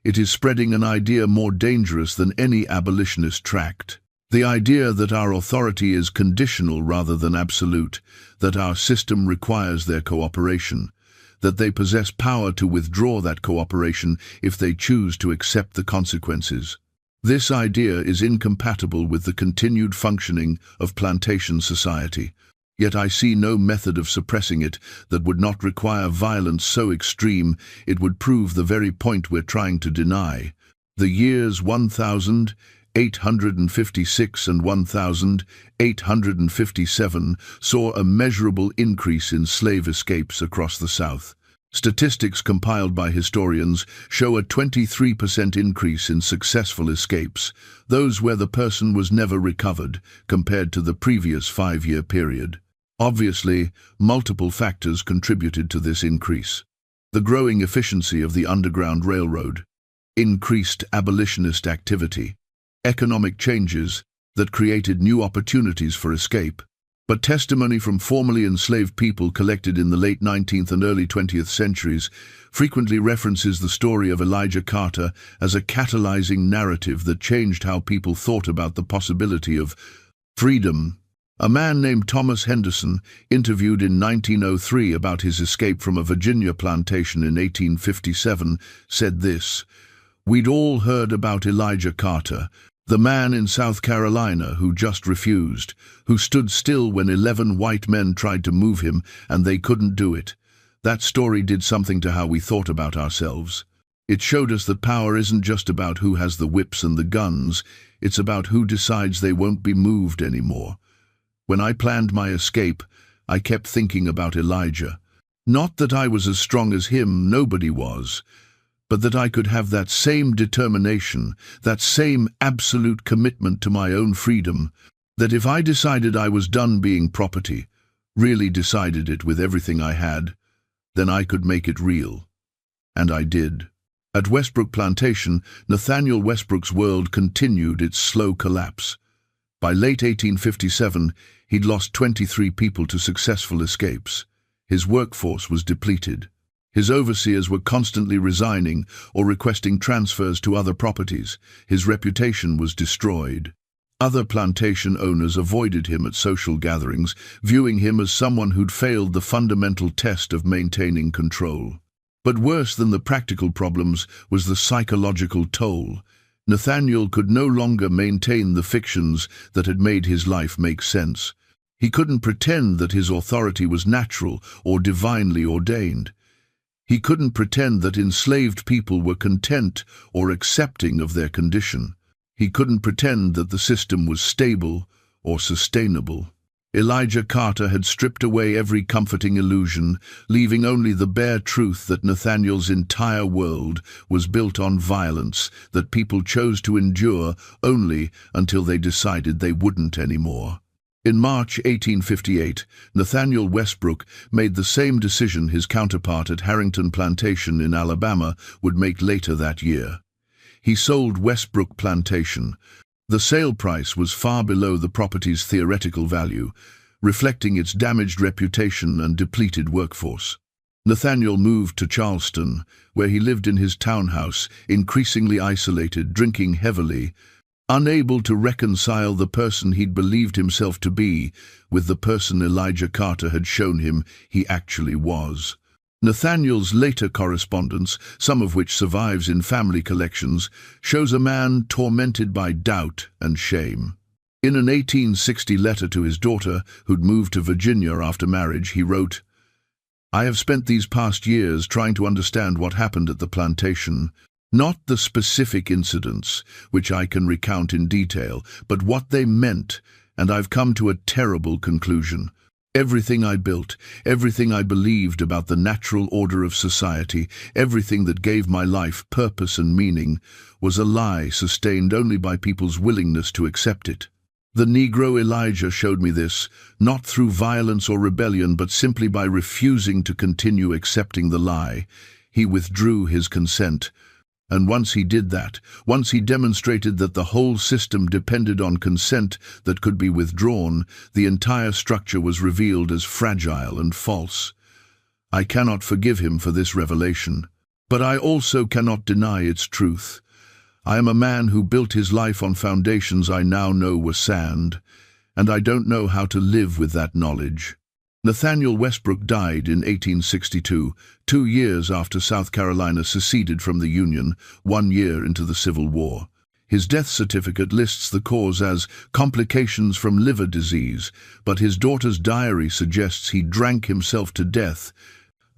It is spreading an idea more dangerous than any abolitionist tract. The idea that our authority is conditional rather than absolute, that our system requires their cooperation, that they possess power to withdraw that cooperation if they choose to accept the consequences. This idea is incompatible with the continued functioning of plantation society. Yet I see no method of suppressing it that would not require violence so extreme it would prove the very point we're trying to deny. The years 1856 and 1857 saw a measurable increase in slave escapes across the South. Statistics compiled by historians show a 23% increase in successful escapes, those where the person was never recovered, compared to the previous 5-year period. Obviously, multiple factors contributed to this increase. The growing efficiency of the Underground Railroad, increased abolitionist activity, economic changes that created new opportunities for escape. But testimony from formerly enslaved people collected in the late 19th and early 20th centuries frequently references the story of Elijah Carter as a catalyzing narrative that changed how people thought about the possibility of freedom. A man named Thomas Henderson, interviewed in 1903 about his escape from a Virginia plantation in 1857, said this, "We'd all heard about Elijah Carter, the man in South Carolina who just refused, who stood still when 11 white men tried to move him and they couldn't do it. That story did something to how we thought about ourselves. It showed us that power isn't just about who has the whips and the guns, it's about who decides they won't be moved anymore. When I planned my escape, I kept thinking about Elijah. Not that I was as strong as him, nobody was, but that I could have that same determination, that same absolute commitment to my own freedom, that if I decided I was done being property, really decided it with everything I had, then I could make it real." And I did. At Westbrook Plantation, Nathaniel Westbrook's world continued its slow collapse. By late 1857, he'd lost 23 people to successful escapes. His workforce was depleted. His overseers were constantly resigning or requesting transfers to other properties. His reputation was destroyed. Other plantation owners avoided him at social gatherings, viewing him as someone who'd failed the fundamental test of maintaining control. But worse than the practical problems was the psychological toll. Nathaniel could no longer maintain the fictions that had made his life make sense. He couldn't pretend that his authority was natural or divinely ordained. He couldn't pretend that enslaved people were content or accepting of their condition. He couldn't pretend that the system was stable or sustainable. Elijah Carter had stripped away every comforting illusion, leaving only the bare truth that Nathaniel's entire world was built on violence that people chose to endure only until they decided they wouldn't anymore. In March 1858, Nathaniel Westbrook made the same decision his counterpart at Harrington Plantation in Alabama would make later that year. He sold Westbrook Plantation. The sale price was far below the property's theoretical value, reflecting its damaged reputation and depleted workforce. Nathaniel moved to Charleston, where he lived in his townhouse, increasingly isolated, drinking heavily, unable to reconcile the person he'd believed himself to be with the person Elijah Carter had shown him he actually was. Nathaniel's later correspondence, some of which survives in family collections, shows a man tormented by doubt and shame. In an 1860 letter to his daughter, who'd moved to Virginia after marriage, he wrote, "I have spent these past years trying to understand what happened at the plantation, not the specific incidents, which I can recount in detail, but what they meant, and I've come to a terrible conclusion. Everything I built, everything I believed about the natural order of society, everything that gave my life purpose and meaning, was a lie sustained only by people's willingness to accept it. The Negro Elijah showed me this, not through violence or rebellion, but simply by refusing to continue accepting the lie. He withdrew his consent. And once he did that, once he demonstrated that the whole system depended on consent that could be withdrawn, the entire structure was revealed as fragile and false. I cannot forgive him for this revelation, but I also cannot deny its truth. I am a man who built his life on foundations I now know were sand, and I don't know how to live with that knowledge." Nathaniel Westbrook died in 1862, 2 years after South Carolina seceded from the Union, 1 year into the Civil War. His death certificate lists the cause as complications from liver disease, but his daughter's diary suggests he drank himself to death,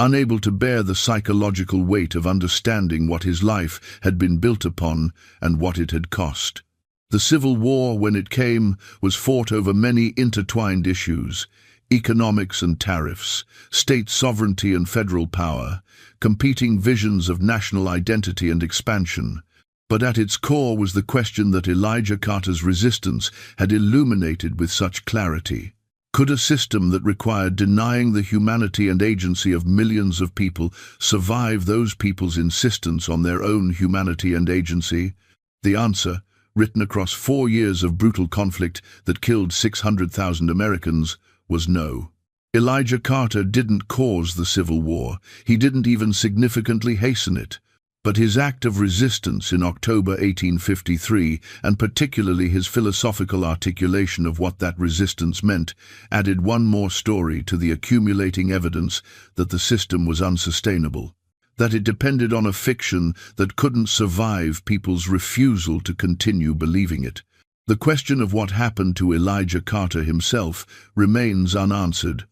unable to bear the psychological weight of understanding what his life had been built upon and what it had cost. The Civil War, when it came, was fought over many intertwined issues: economics and tariffs, state sovereignty and federal power, competing visions of national identity and expansion. But at its core was the question that Elijah Carter's resistance had illuminated with such clarity. Could a system that required denying the humanity and agency of millions of people survive those people's insistence on their own humanity and agency? The answer, written across 4 years of brutal conflict that killed 600,000 Americans, was no. Elijah Carter didn't cause the Civil War. He didn't even significantly hasten it. But his act of resistance in October 1853, and particularly his philosophical articulation of what that resistance meant, added one more story to the accumulating evidence that the system was unsustainable, that it depended on a fiction that couldn't survive people's refusal to continue believing it. The question of what happened to Elijah Carter himself remains unanswered.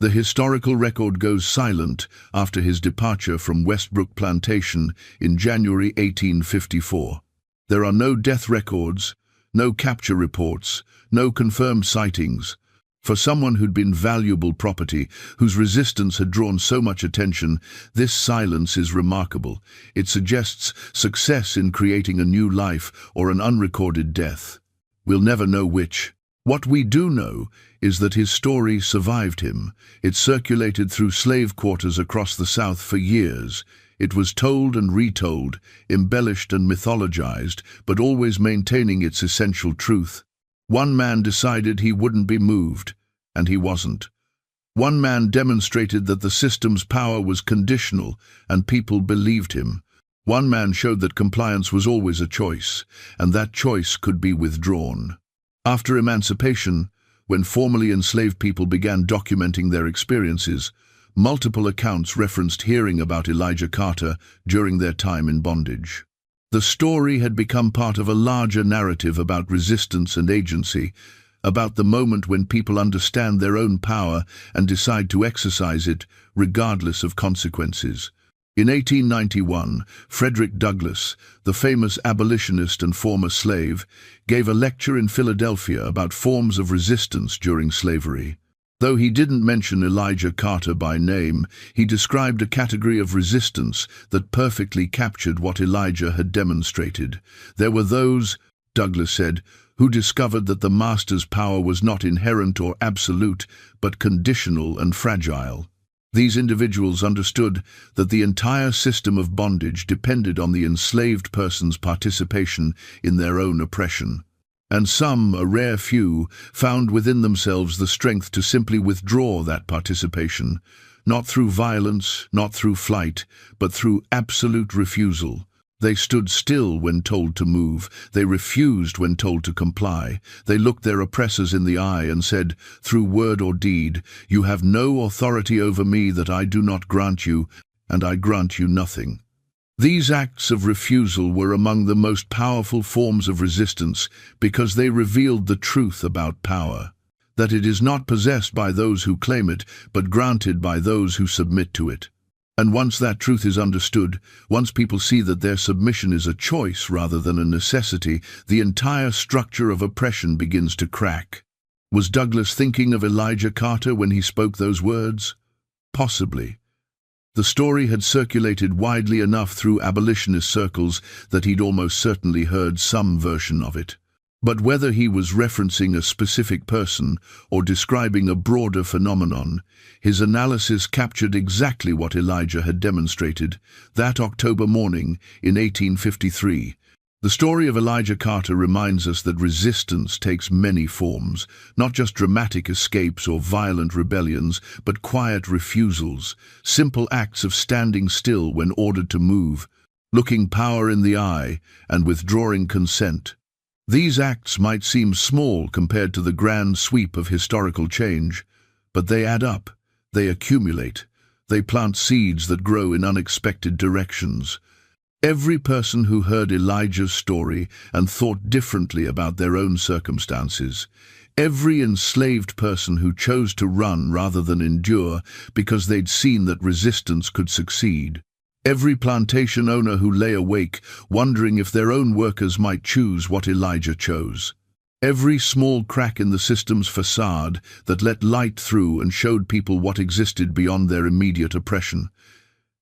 The historical record goes silent after his departure from Westbrook Plantation in January 1854. There are no death records, no capture reports, no confirmed sightings. For someone who'd been valuable property, whose resistance had drawn so much attention, this silence is remarkable. It suggests success in creating a new life or an unrecorded death. We'll never know which. What we do know is that his story survived him. It circulated through slave quarters across the South for years. It was told and retold, embellished and mythologized, but always maintaining its essential truth. One man decided he wouldn't be moved, and he wasn't. One man demonstrated that the system's power was conditional, and people believed him. One man showed that compliance was always a choice, and that choice could be withdrawn. After emancipation, when formerly enslaved people began documenting their experiences, multiple accounts referenced hearing about Elijah Carter during their time in bondage. The story had become part of a larger narrative about resistance and agency, about the moment when people understand their own power and decide to exercise it regardless of consequences. In 1891, Frederick Douglass, the famous abolitionist and former slave, gave a lecture in Philadelphia about forms of resistance during slavery. Though he didn't mention Elijah Carter by name, he described a category of resistance that perfectly captured what Elijah had demonstrated. There were those, Douglass said, who discovered that the master's power was not inherent or absolute, but conditional and fragile. These individuals understood that the entire system of bondage depended on the enslaved person's participation in their own oppression. And some, a rare few, found within themselves the strength to simply withdraw that participation, Not through violence, not through flight, but through absolute refusal. They stood still when told to move. They refused when told to comply. They looked their oppressors in the eye and said, through word or deed, "You have no authority over me that I do not grant you, and I grant you nothing." These acts of refusal were among the most powerful forms of resistance because they revealed the truth about power, that it is not possessed by those who claim it, but granted by those who submit to it. And once that truth is understood, once people see that their submission is a choice rather than a necessity, the entire structure of oppression begins to crack. Was Douglas thinking of Elijah Carter when he spoke those words? Possibly. The story had circulated widely enough through abolitionist circles that he'd almost certainly heard some version of it. But whether he was referencing a specific person or describing a broader phenomenon, his analysis captured exactly what Elijah had demonstrated that October morning in 1853. The story of Elijah Carter reminds us that resistance takes many forms, not just dramatic escapes or violent rebellions, but quiet refusals, simple acts of standing still when ordered to move, looking power in the eye, and withdrawing consent. These acts might seem small compared to the grand sweep of historical change, but they add up, they accumulate, they plant seeds that grow in unexpected directions. Every person who heard Elijah's story and thought differently about their own circumstances, every enslaved person who chose to run rather than endure because they'd seen that resistance could succeed, every plantation owner who lay awake, wondering if their own workers might choose what Elijah chose. Every small crack in the system's facade that let light through and showed people what existed beyond their immediate oppression.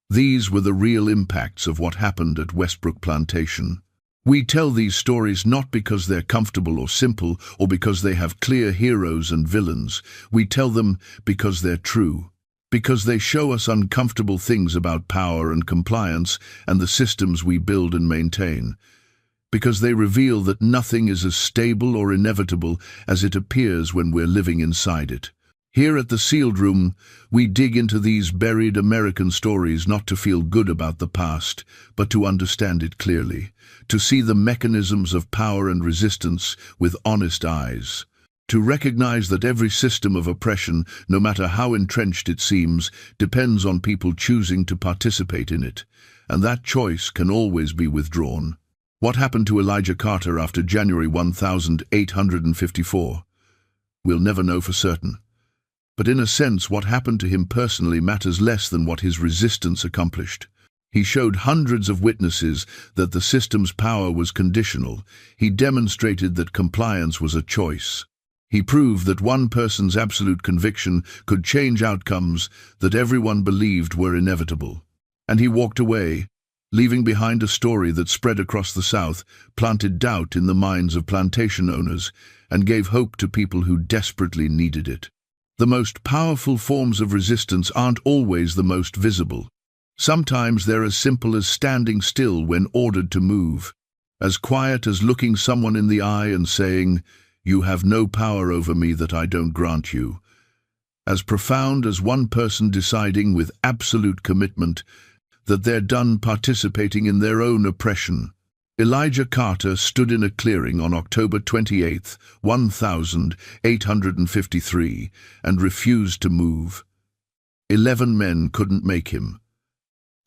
These were the real impacts of what happened at Westbrook Plantation. We tell these stories not because they're comfortable or simple, or because they have clear heroes and villains. We tell them because they're true. Because they show us uncomfortable things about power and compliance and the systems we build and maintain. Because they reveal that nothing is as stable or inevitable as it appears when we're living inside it. Here at the Sealed Room, we dig into these buried American stories not to feel good about the past, but to understand it clearly, to see the mechanisms of power and resistance with honest eyes. To recognize that every system of oppression, no matter how entrenched it seems, depends on people choosing to participate in it, and that choice can always be withdrawn. What happened to Elijah Carter after January 1854? We'll never know for certain. But in a sense, what happened to him personally matters less than what his resistance accomplished. He showed hundreds of witnesses that the system's power was conditional. He demonstrated that compliance was a choice. He proved that one person's absolute conviction could change outcomes that everyone believed were inevitable. And he walked away, leaving behind a story that spread across the South, planted doubt in the minds of plantation owners, and gave hope to people who desperately needed it. The most powerful forms of resistance aren't always the most visible. Sometimes they're as simple as standing still when ordered to move, as quiet as looking someone in the eye and saying, "You have no power over me that I don't grant you," as profound as one person deciding with absolute commitment that they're done participating in their own oppression. Elijah Carter stood in a clearing on October 28, 1853, and refused to move. 11 men couldn't make him.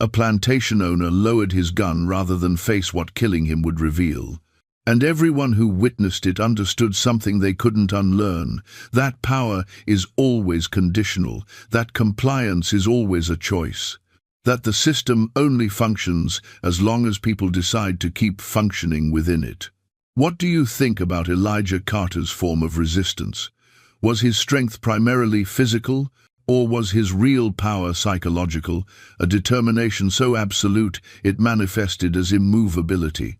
A plantation owner lowered his gun rather than face what killing him would reveal. And everyone who witnessed it understood something they couldn't unlearn. That power is always conditional, that compliance is always a choice, that the system only functions as long as people decide to keep functioning within it. What do you think about Elijah Carter's form of resistance? Was his strength primarily physical, or was his real power psychological, a determination so absolute it manifested as immovability?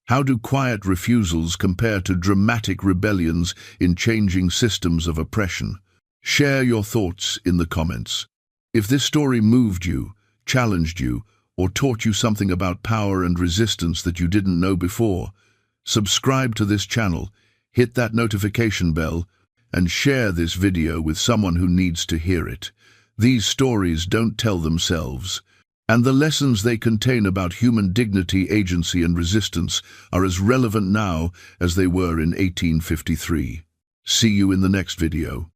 How do quiet refusals compare to dramatic rebellions in changing systems of oppression? Share your thoughts in the comments. If this story moved you, challenged you, or taught you something about power and resistance that you didn't know before, subscribe to this channel, hit that notification bell, and share this video with someone who needs to hear it. These stories don't tell themselves, and the lessons they contain about human dignity, agency, and resistance are as relevant now as they were in 1853. See you in the next video.